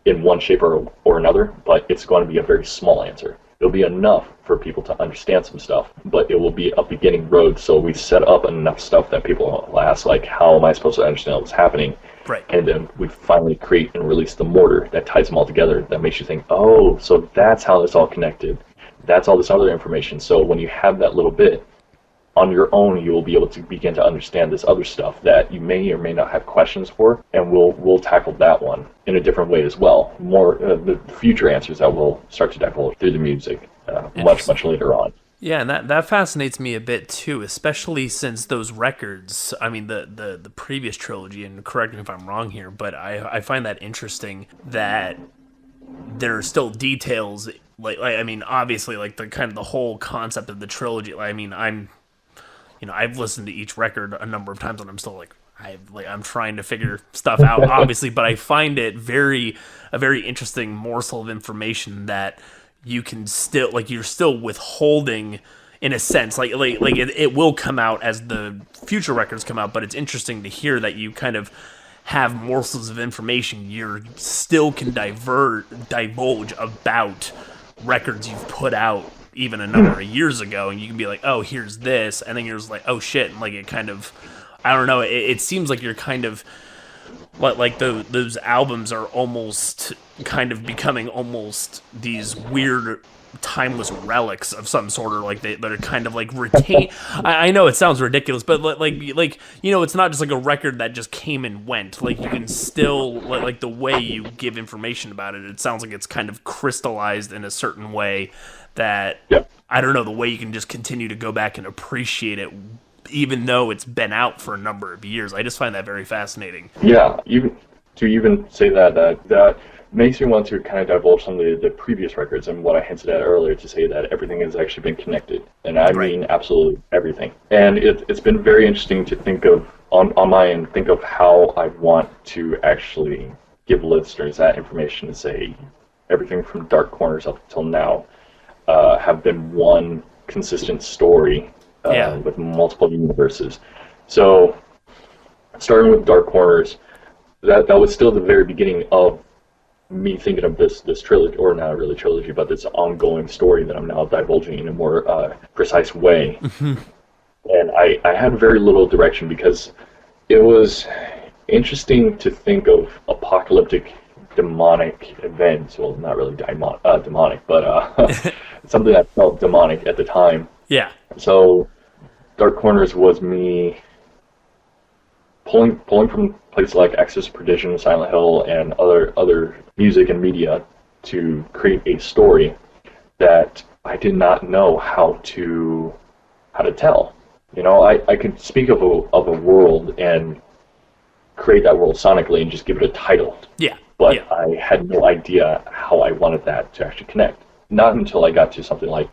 in one shape or another, but it's going to be a very small answer. It'll be enough for people to understand some stuff, but it will be a beginning road, so we set up enough stuff that people will ask, like, how am I supposed to understand what's happening? Right. And then we finally create and release the mortar that ties them all together, that makes you think, oh, so that's how it's all connected. That's all this other information. So when you have that little bit, on your own, you will be able to begin to understand this other stuff that you may or may not have questions for, and we'll tackle that one in a different way as well. More the future answers that we'll start to tackle through the music much later on. Yeah, and that fascinates me a bit too, especially since those records, I mean, the previous trilogy, and correct me if I'm wrong here, but I find that interesting that there are still details, like I mean, obviously, like, the kind of the whole concept of the trilogy. I mean, I've listened to each record a number of times, and I'm still I'm trying to figure stuff out, obviously, but I find it a very interesting morsel of information that you can still, like, you're still withholding, in a sense, like it will come out as the future records come out, but it's interesting to hear that you kind of have morsels of information you still can divulge about records you've put out even a number of years ago, and you can be like, oh, here's this, and then you're just like, oh shit, and like, it kind of, I don't know, it seems like you're kind of, like those albums are almost kind of becoming almost these weird timeless relics of some sort, or like that are kind of like retain. I know it sounds ridiculous, but like it's not just like a record that just came and went. Like, you can still, like the way you give information about it, it sounds like it's kind of crystallized in a certain way that, I don't know, the way you can just continue to go back and appreciate it even though it's been out for a number of years. I just find that very fascinating. Yeah, even say that makes me want to kind of divulge some of the previous records and what I hinted at earlier, to say that everything has actually been connected. And I mean absolutely everything. And it's been very interesting to think of, on my end, think of how I want to actually give listeners that information, to say everything from Dark Corners up until now have been one consistent story with multiple universes. So starting with Dark Corners, that was still the very beginning of me thinking of this trilogy, or not really trilogy, but this ongoing story that I'm now divulging in a more precise way. And I had very little direction because it was interesting to think of apocalyptic demonic events. Well, not really demonic, but something that felt demonic at the time. Yeah. So Dark Corners was me pulling from places like Exodus, Perdition, Silent Hill, and other music and media to create a story that I did not know how to tell. You know, I could speak of a world and create that world sonically and just give it a title. Yeah. But yeah. I had no idea how I wanted that to actually connect. Not until I got to something like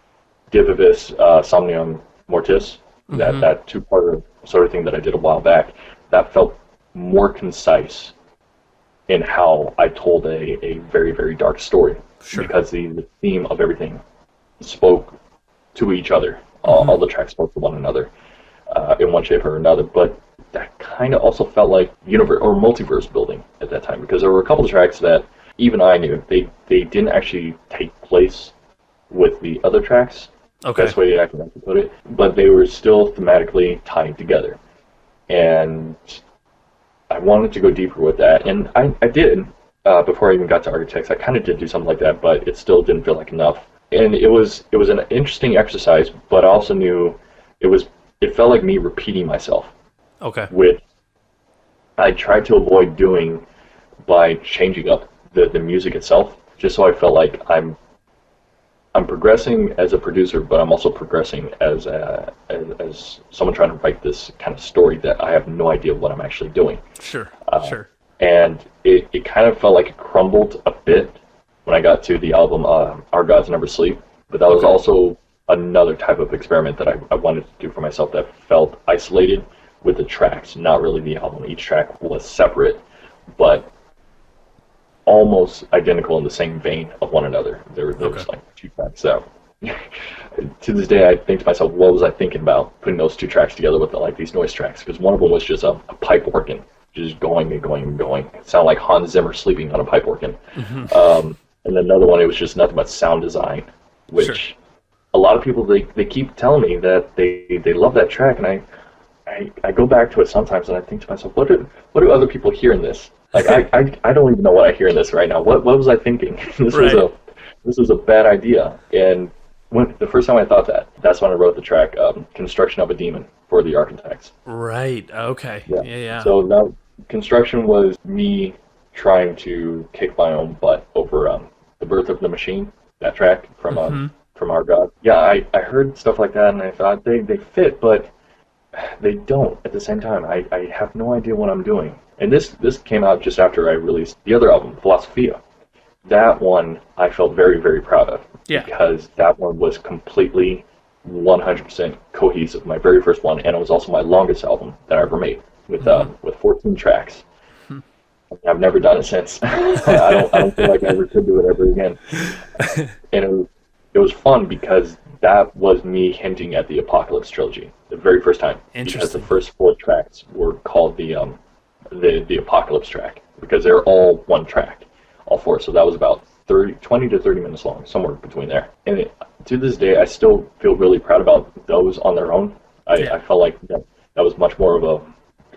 Divivis, Somnium Mortis, that two-part sort of thing that I did a while back, that felt more concise in how I told a very, very dark story. Sure. Because the theme of everything spoke to each other. All the tracks spoke to one another in one shape or another. But that kind of also felt like universe or multiverse building at that time, because there were a couple of tracks that even I knew they didn't actually take place with the other tracks. Okay. That's the way I can put it. But they were still thematically tied together. And I wanted to go deeper with that. And I did, before I even got to Architects. I kind of did do something like that, but it still didn't feel like enough. And it was an interesting exercise, but I also knew it felt like me repeating myself. Okay. Which I tried to avoid doing by changing up the music itself, just so I felt like I'm progressing as a producer, but I'm also progressing as someone trying to write this kind of story that I have no idea what I'm actually doing. Sure. Sure. And it kind of felt like it crumbled a bit when I got to the album Our Gods Never Sleep, but that was also another type of experiment that I wanted to do for myself that felt isolated with the tracks, not really the album. Each track was separate, but almost identical in the same vein of one another. There was like two tracks. So to this day, I think to myself, what was I thinking about putting those two tracks together with these noise tracks? Because one of them was just a pipe organ, just going and going and going. It sounded like Hans Zimmer sleeping on a pipe organ. And another one, it was just nothing but sound design, which a lot of people, they keep telling me that they love that track, and I go back to it sometimes and I think to myself, what do other people hear in this? Like I don't even know what I hear in this right now. What was I thinking? This was a bad idea. And when the first time I thought that's when I wrote the track Construction of a Demon for the Architects. Right. Okay. Yeah. So now Construction was me trying to kick my own butt over The Birth of the Machine, that track from Our God. Yeah, I heard stuff like that and I thought they fit, but they don't at the same time. I have no idea what I'm doing. And this came out just after I released the other album, Philosophia. That one I felt very, very proud of. Yeah. Because that one was completely 100% cohesive. My very first one, and it was also my longest album that I ever made, with 14 tracks. I've never done it since. I don't feel like I ever could do it ever again. And it was fun because that was me hinting at the Apocalypse trilogy the very first time. Because the first 4 tracks were called the Apocalypse track, because they're all one track, all 4. So that was about 20 to 30 minutes long, somewhere between there. And to this day, I still feel really proud about those on their own. I felt like that was much more of a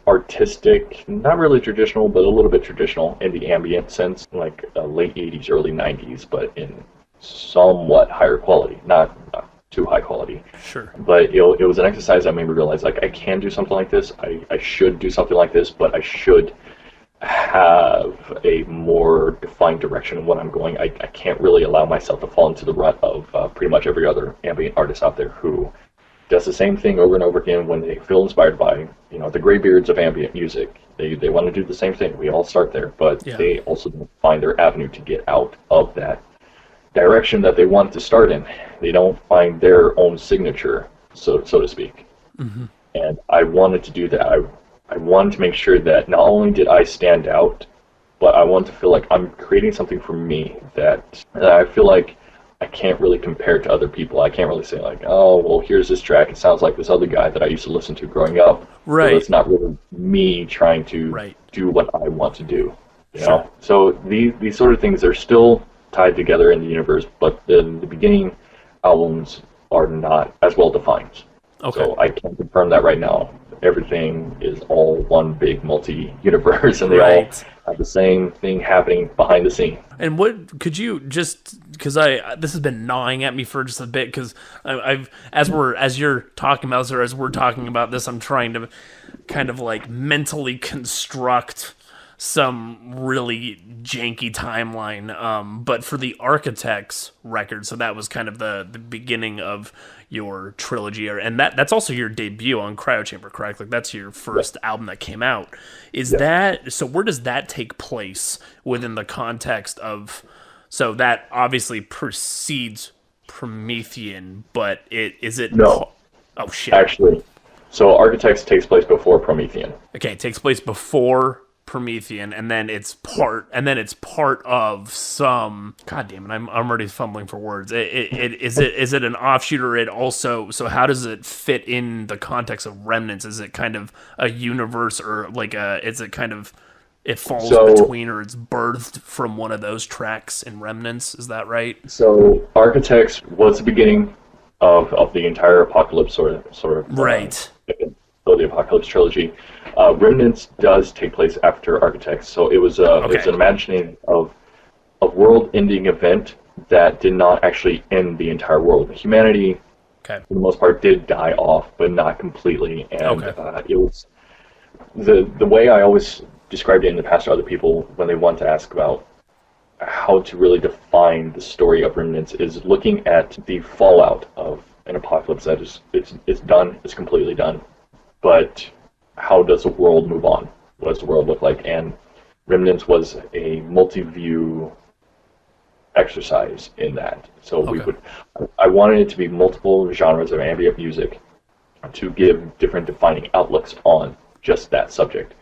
artistic, not really traditional, but a little bit traditional in the ambient sense, like late 80s, early 90s, but in somewhat higher quality, not too high quality. Sure. But it was an exercise that made me realize, like, I can do something like this. I should do something like this, but I should have a more defined direction of what I'm going. I can't really allow myself to fall into the rut of pretty much every other ambient artist out there who does the same thing over and over again when they feel inspired by, the graybeards of ambient music. They want to do the same thing. We all start there, but they also don't find their avenue to get out of that direction that they want to start in. They don't find their own signature, so to speak. And I wanted to do that. I wanted to make sure that not only did I stand out, but I wanted to feel like I'm creating something for me that I feel like I can't really compare it to other people. I can't really say like, oh, well, here's this track. It sounds like this other guy that I used to listen to growing up. Right. So it's not really me trying to do what I want to do. You know? So these sort of things are still tied together in the universe, but the beginning albums are not as well defined. Okay. So I can confirm that right now. Everything is all one big multi-universe, and they all have the same thing happening behind the scene. And what could you just, because this has been gnawing at me for just a bit, because as you're talking about this, or as we're talking about this, I'm trying to kind of like mentally construct some really janky timeline. But for the Architects record, so that was kind of the beginning of your trilogy, and that's also your debut on Cryo Chamber, correct? Like that's your first album that came out. Is that so? Where does that take place within the context of? So that obviously precedes Promethean, but is it? No. Oh shit. Actually, so Architects takes place before Promethean. Okay, it takes place before Promethean, and then it's part of some. God damn it! I'm already fumbling for words. Is it an offshoot, or it also? So how does it fit in the context of Remnants? Is it kind of a universe, or like is it kind of it falls between, or it's birthed from one of those tracks in Remnants? Is that right? So Architects was the beginning of the entire Apocalypse sort of right. So the Apocalypse trilogy. Remnants does take place after Architects, so it was an imagining of a world-ending event that did not actually end the entire world. Humanity, for the most part, did die off, but not completely. And it was the way I always described it in the past to other people when they want to ask about how to really define the story of Remnants is looking at the fallout of an apocalypse that it's done, it's completely done. But how does the world move on? What does the world look like? And Remnants was a multi-view exercise in that. So I wanted it to be multiple genres of ambient music to give different defining outlooks on just that subject.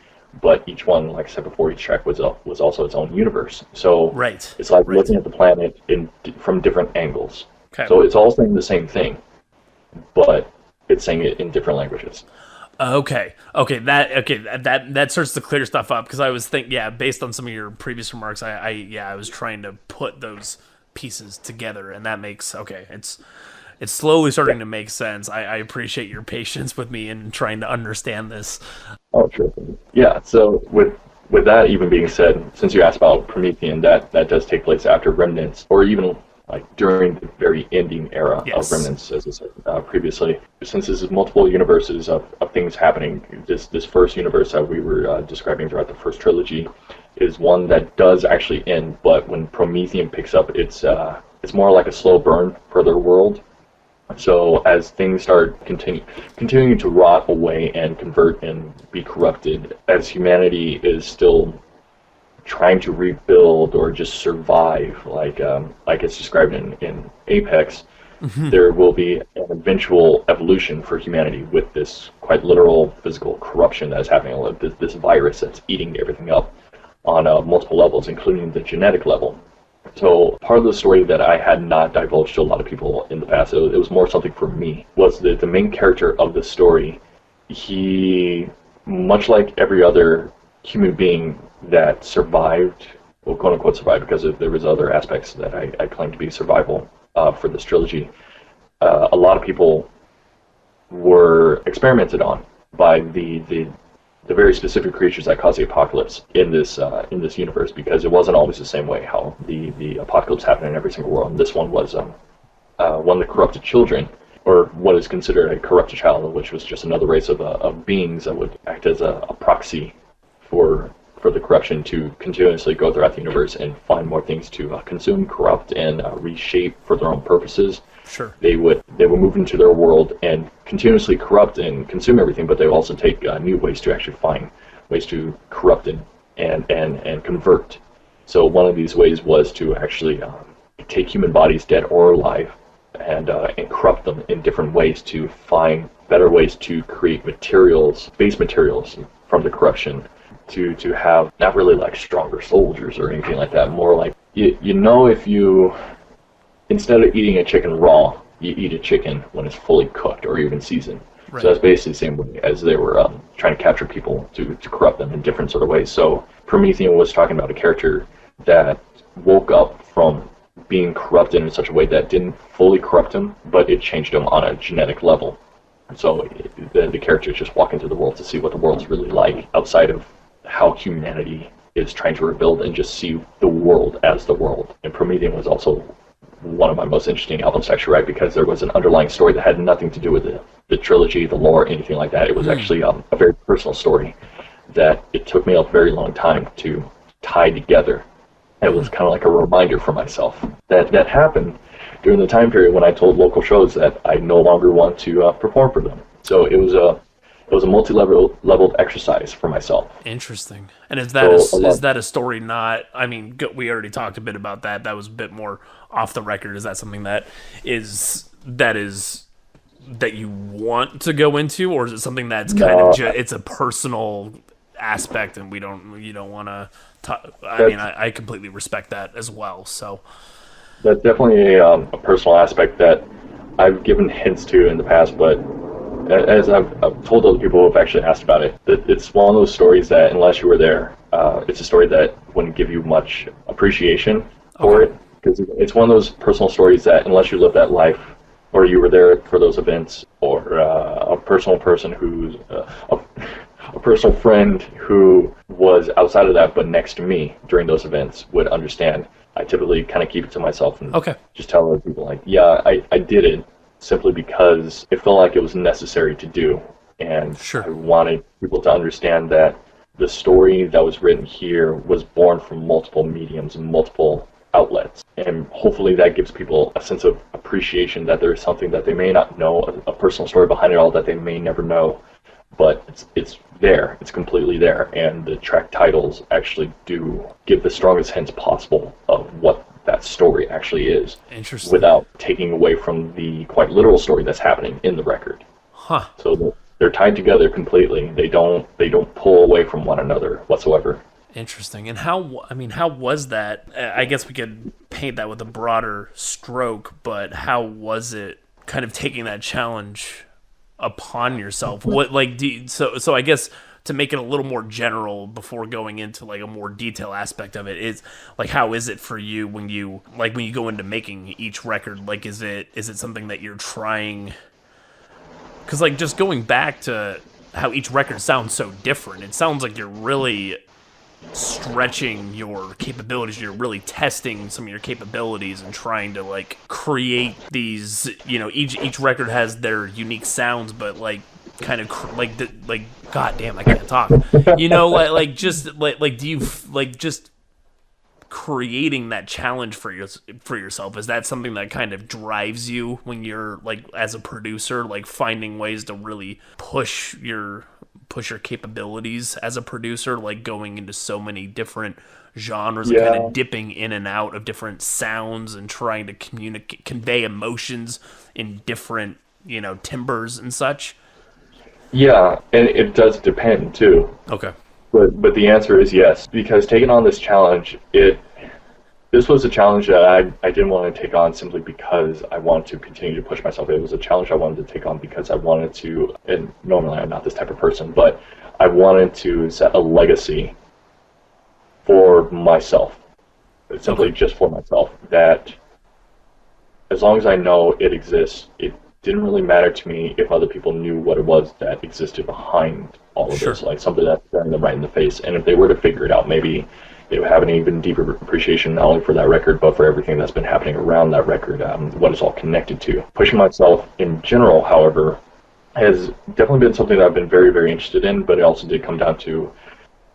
But each one, like I said before, each track was also its own universe. So it's like looking at the planet from different angles. So it's all saying the same thing, but it's saying it in different languages. That starts to clear stuff up, because I was thinking, based on some of your previous remarks, I was trying to put those pieces together, and that makes it's slowly starting to make sense. I appreciate your patience with me in trying to understand this. Oh, sure. Yeah. So with that even being said, since you asked about Promethean, that does take place after Remnants, or even like during the very ending era of Remnants, as I said previously. Since this is multiple universes of things happening, this first universe that we were describing throughout the first trilogy is one that does actually end, but when Promethean picks up, it's more like a slow burn for their world. So as things start continuing to rot away and convert and be corrupted, as humanity is still trying to rebuild or just survive, like it's described in Apex, there will be an eventual evolution for humanity with this quite literal physical corruption that is happening, this virus that's eating everything up on multiple levels, including the genetic level. So part of the story that I had not divulged to a lot of people in the past, it was more something for me, was that the main character of the story, he, much like every other human being that survived, well, quote unquote survived, because there was other aspects that I claim to be survival for this trilogy, a lot of people were experimented on by the very specific creatures that cause the apocalypse in this universe, because it wasn't always the same way how the apocalypse happened in every single world. And this one was one of the corrupted children, or what is considered a corrupted child, which was just another race of beings that would act as a proxy for the corruption to continuously go throughout the universe and find more things to consume, corrupt, and reshape for their own purposes. Sure. They would move into their world and continuously corrupt and consume everything, but they would also take new ways to actually find ways to corrupt and convert. So one of these ways was to actually take human bodies, dead or alive, and corrupt them in different ways to find better ways to create materials, base materials from the corruption, to have not really like stronger soldiers or anything like that, more like, if you instead of eating a chicken raw, you eat a chicken when it's fully cooked or even seasoned. Right. So that's basically the same way as they were trying to capture people to corrupt them in different sort of ways. So Promethean was talking about a character that woke up from being corrupted in such a way that didn't fully corrupt him, but it changed him on a genetic level. So the character is just walking through the world to see what the world's really like outside of how humanity is trying to rebuild and just see the world as the world. And Promethean was also one of my most interesting albums to actually write, because there was an underlying story that had nothing to do with the trilogy, the lore, anything like that. It was actually a very personal story that it took me a very long time to tie together. It was kind of like a reminder for myself that happened during the time period when I told local shows that I no longer want to perform for them. So it was a multi-leveled exercise for myself. Interesting. And is that a story not, I mean, we already talked a bit about that. That was a bit more off the record. Is that something that you want to go into, or is it something that's kind of it's a personal aspect and you don't want to I completely respect that as well. So that's definitely a personal aspect that I've given hints to in the past, but as I've told other people who have actually asked about it, that it's one of those stories that unless you were there, it's a story that wouldn't give you much appreciation for it, because it's one of those personal stories that unless you live that life, or you were there for those events, or a personal person who's a personal friend who was outside of that but next to me during those events would understand. I typically kind of keep it to myself and just tell other people, like, yeah, I did it simply because it felt like it was necessary to do. And I wanted people to understand that the story that was written here was born from multiple mediums and multiple outlets. And hopefully that gives people a sense of appreciation that there is something that they may not know, a personal story behind it all that they may never know. But it's there. It's completely there. And the track titles actually do give the strongest hints possible of what that story actually is. Interesting. Without taking away from the quite literal story that's happening in the record. Huh. So they're tied together completely. They don't pull away from one another whatsoever. Interesting. And how was that? I guess we could paint that with a broader stroke, but how was it kind of taking that challenge upon yourself? What, like, so I guess to make it a little more general before going into like a more detailed aspect of it, is like, how is it for you when you go into making each record? Like, is it something that you're trying, because like just going back to how each record sounds so different, it sounds like you're really stretching your capabilities, you're really testing some of your capabilities and trying to like create these, each record has their unique sounds, but like kind of god damn, I can't talk, do you like just creating that challenge for yourself, is that something that kind of drives you when you're like as a producer, like finding ways to really push your capabilities as a producer, like going into so many different genres and kind of dipping in and out of different sounds and trying to convey emotions in different timbres and such? Yeah, and it does depend too. Okay. But the answer is yes, because taking on this challenge, this was a challenge that I didn't want to take on simply because I wanted to continue to push myself. It was a challenge I wanted to take on because I wanted to, and normally I'm not this type of person, but I wanted to set a legacy for myself, simply just for myself, that as long as I know it exists, it didn't really matter to me if other people knew what it was that existed behind all of this, like something that's staring them right in the face. And if they were to figure it out, maybe they would have an even deeper appreciation not only for that record, but for everything that's been happening around that record, what it's all connected to. Pushing myself in general, however, has definitely been something that I've been very, very interested in, but it also did come down to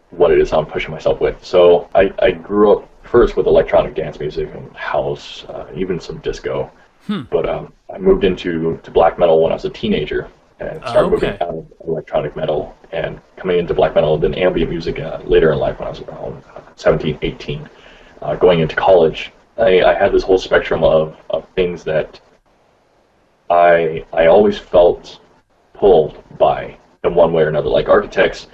what it is I'm pushing myself with. So I grew up first with electronic dance music and house, even some disco. But I moved into black metal when I was a teenager and started moving out of electronic metal and coming into black metal and then ambient music later in life when I was around 17, 18. Going into college, I had this whole spectrum of things that I always felt pulled by in one way or another. Like architects,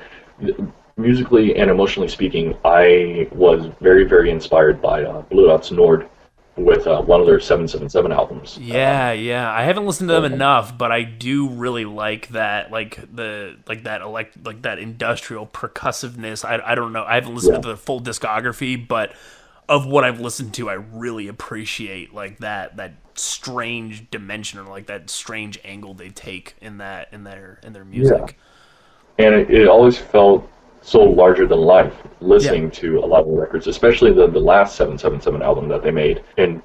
musically and emotionally speaking, I was very, very inspired by Blue Out's Nord with one of their 777 albums. Yeah. I haven't listened to them enough, but I do really like that, like that industrial percussiveness. I don't know. I haven't listened to the full discography, but of what I've listened to, I really appreciate like that strange dimension, or like that strange angle they take in their music. And it always felt so larger than life listening to a lot of the records, especially the last 777 album that they made. And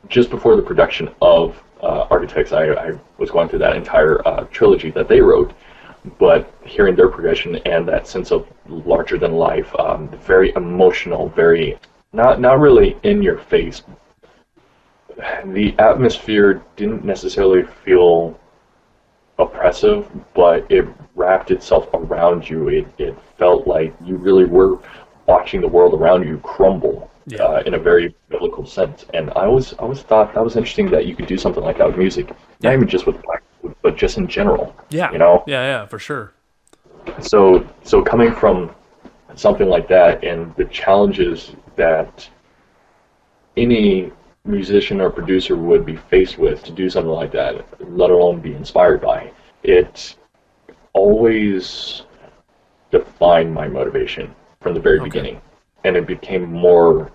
just before the production of Architects, I was going through that entire trilogy that they wrote. But hearing their progression and that sense of larger than life, very emotional, very not really in your face. The atmosphere didn't necessarily feel oppressive, but it wrapped itself around you. It felt like you really were watching the world around you crumble in a very biblical sense. And I always thought that was interesting that you could do something like that with music, not even just with black, but just in general. Yeah, you know. Yeah, for sure. So coming from something like that and the challenges that any musician or producer would be faced with to do something like that, let alone be inspired by, it always defined my motivation from the very beginning. And it became more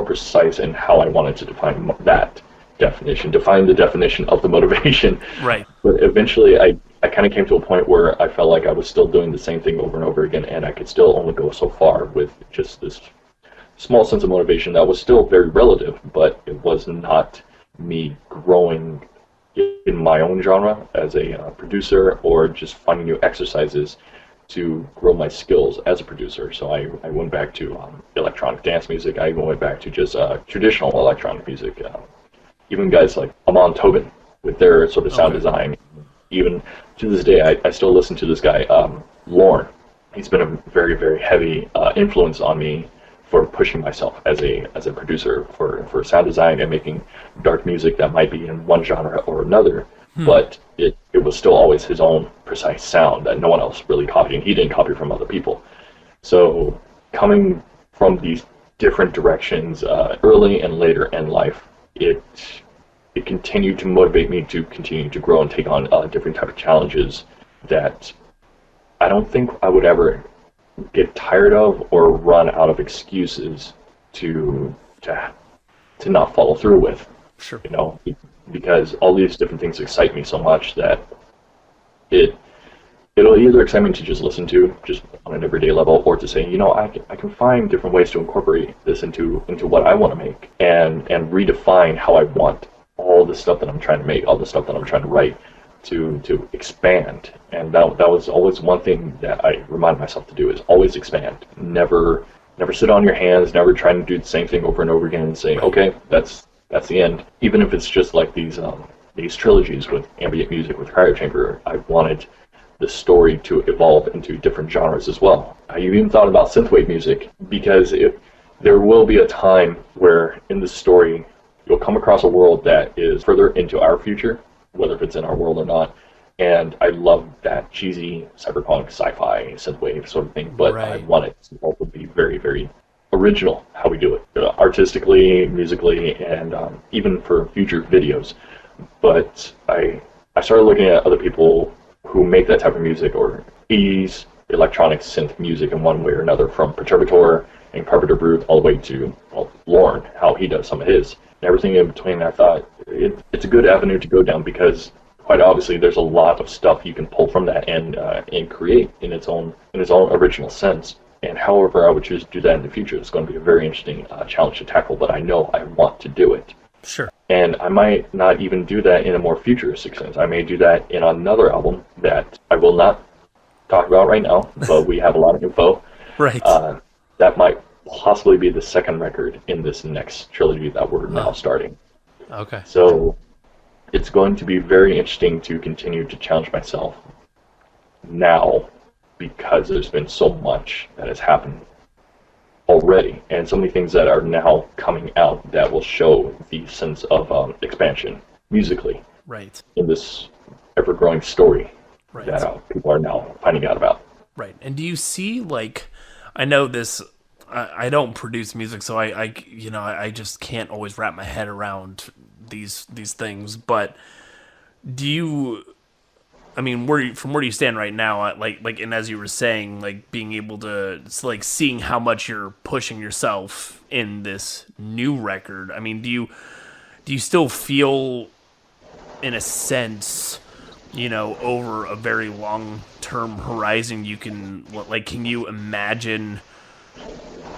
precise in how I wanted to define that define the definition of the motivation. Right. But eventually I kind of came to a point where I felt like I was still doing the same thing over and over again, and I could still only go so far with just this small sense of motivation that was still very relative, but it was not me growing in my own genre as a producer, or just finding new exercises to grow my skills as a producer. So I went back to electronic dance music. I even went back to just traditional electronic music. Even guys like Amon Tobin with their sort of sound design. Even to this day, I still listen to this guy, Lorne. He's been a very, very heavy influence on me for pushing myself as a producer for sound design and making dark music that might be in one genre or another, but it was still always his own precise sound that no one else really copied, and he didn't copy from other people. So coming from these different directions early and later in life, it continued to motivate me to continue to grow and take on different type of challenges that I don't think I would ever get tired of or run out of excuses to not follow through with. Sure. You know, because all these different things excite me so much that it'll either excite me to just listen to just on an everyday level, or to say, you know, I can find different ways to incorporate this into what I want to make, and redefine how I want all the stuff that I'm trying to make, all the stuff that I'm trying to write, to expand. And that was always one thing that I remind myself to do, is always expand. Never sit on your hands, never trying to do the same thing over and over again and say, okay, that's the end. Even if it's just like these trilogies with ambient music, with Cryo Chamber, I wanted the story to evolve into different genres as well. I even thought about synthwave music, because there will be a time where in the story you'll come across a world that is further into our future, whether if it's in our world or not. And I love that cheesy cyberpunk sci-fi synthwave sort of thing, but I want it to also be very, very original how we do it, artistically, musically, and even for future videos. But I started looking at other people who make that type of music, or 80s electronic synth music in one way or another, from Perturbator and Carpenter Brut all the way to Lorne, how he does some of his. And everything in between, I thought it's a good avenue to go down, because quite obviously there's a lot of stuff you can pull from that and create in its own original sense. And however I would choose to do that in the future, it's going to be a very interesting challenge to tackle, but I know I want to do it. Sure. And I might not even do that in a more futuristic sense. I may do that in another album that I will not talk about right now, but we have a lot of info. Right. That might possibly be the second record in this next trilogy that we're now starting. Okay. So it's going to be very interesting to continue to challenge myself now, because there's been so much that has happened already, and so many things that are now coming out that will show the sense of expansion musically, right, in this ever-growing story, right, that people are now finding out about. Right. And do you see, like, I know this, I don't produce music, so I just can't always wrap my head around these things. But do you? I mean, from where you stand right now, and as you were saying, like being able to, it's like seeing how much you're pushing yourself in this new record. I mean, do you still feel, in a sense, over a very long-term horizon, can you imagine,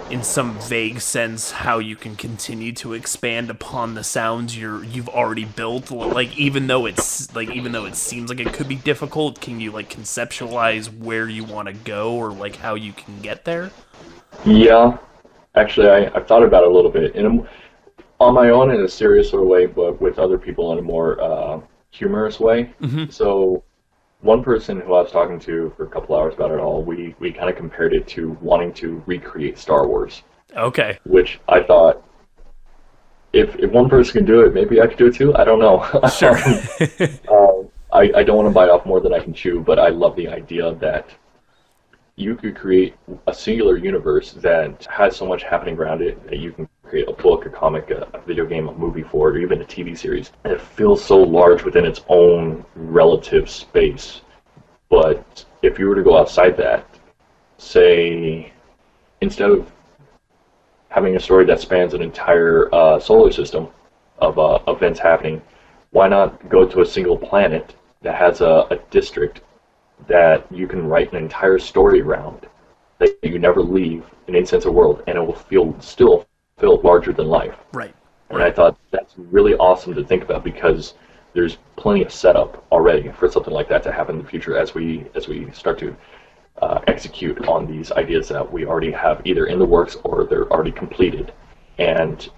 in some vague sense, how you can continue to expand upon the sounds you've already built? Like, even though it seems like it could be difficult, can you like conceptualize where you want to go, or like how you can get there? Yeah, actually, I've thought about it a little bit, on my own in a serious sort of way, but with other people in a more humorous way. Mm-hmm. So one person who I was talking to for a couple hours about it all, we kind of compared it to wanting to recreate Star Wars. Okay. Which I thought, if one person can do it, maybe I could do it too. I don't know. Sure. I don't want to bite off more than I can chew, but I love the idea that you could create a singular universe that has so much happening around it that you can create a book, a comic, a video game, a movie for it, or even a TV series. And it feels so large within its own relative space. But if you were to go outside that, say, instead of having a story that spans an entire solar system of events happening, why not go to a single planet that has a district that you can write an entire story around, that you never leave in any sense of world, and it will still feel larger than life. Right. And I thought that's really awesome to think about, because there's plenty of setup already for something like that to happen in the future as we start to execute on these ideas that we already have either in the works or they're already completed. And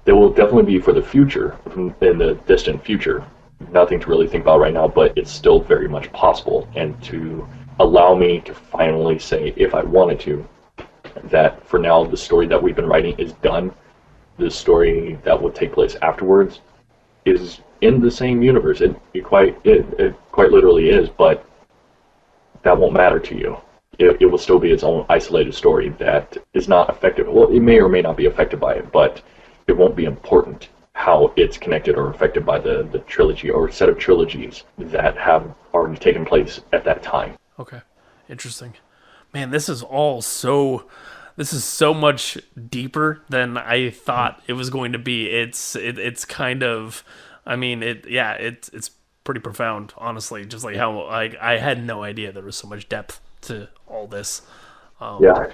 they will definitely be for the future, in the distant future. Nothing to really think about right now, but it's still very much possible. And to allow me to finally say, if I wanted to, that for now the story that we've been writing is done. The story that will take place afterwards is in the same universe. It quite literally is, but that won't matter to you. It will still be its own isolated story that is not affected. Well, it may or may not be affected by it, but it won't be important how it's connected or affected by the trilogy or set of trilogies that have already taken place at that time. Okay. Interesting. Man, this is so much deeper than I thought it was going to be. It's kind of, I mean, it's pretty profound, honestly. Just like how I had no idea there was so much depth to all this. Yeah.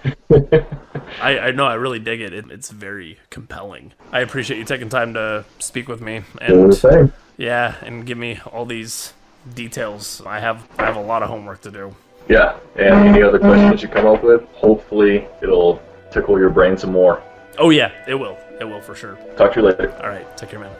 I know, I really dig it. It's very compelling. I appreciate you taking time to speak with me and and give me all these details. I have a lot of homework to do. Yeah, and any other questions you come up with, hopefully it'll tickle your brain some more. Oh yeah, it will. It will for sure. Talk to you later. All right, take care, man.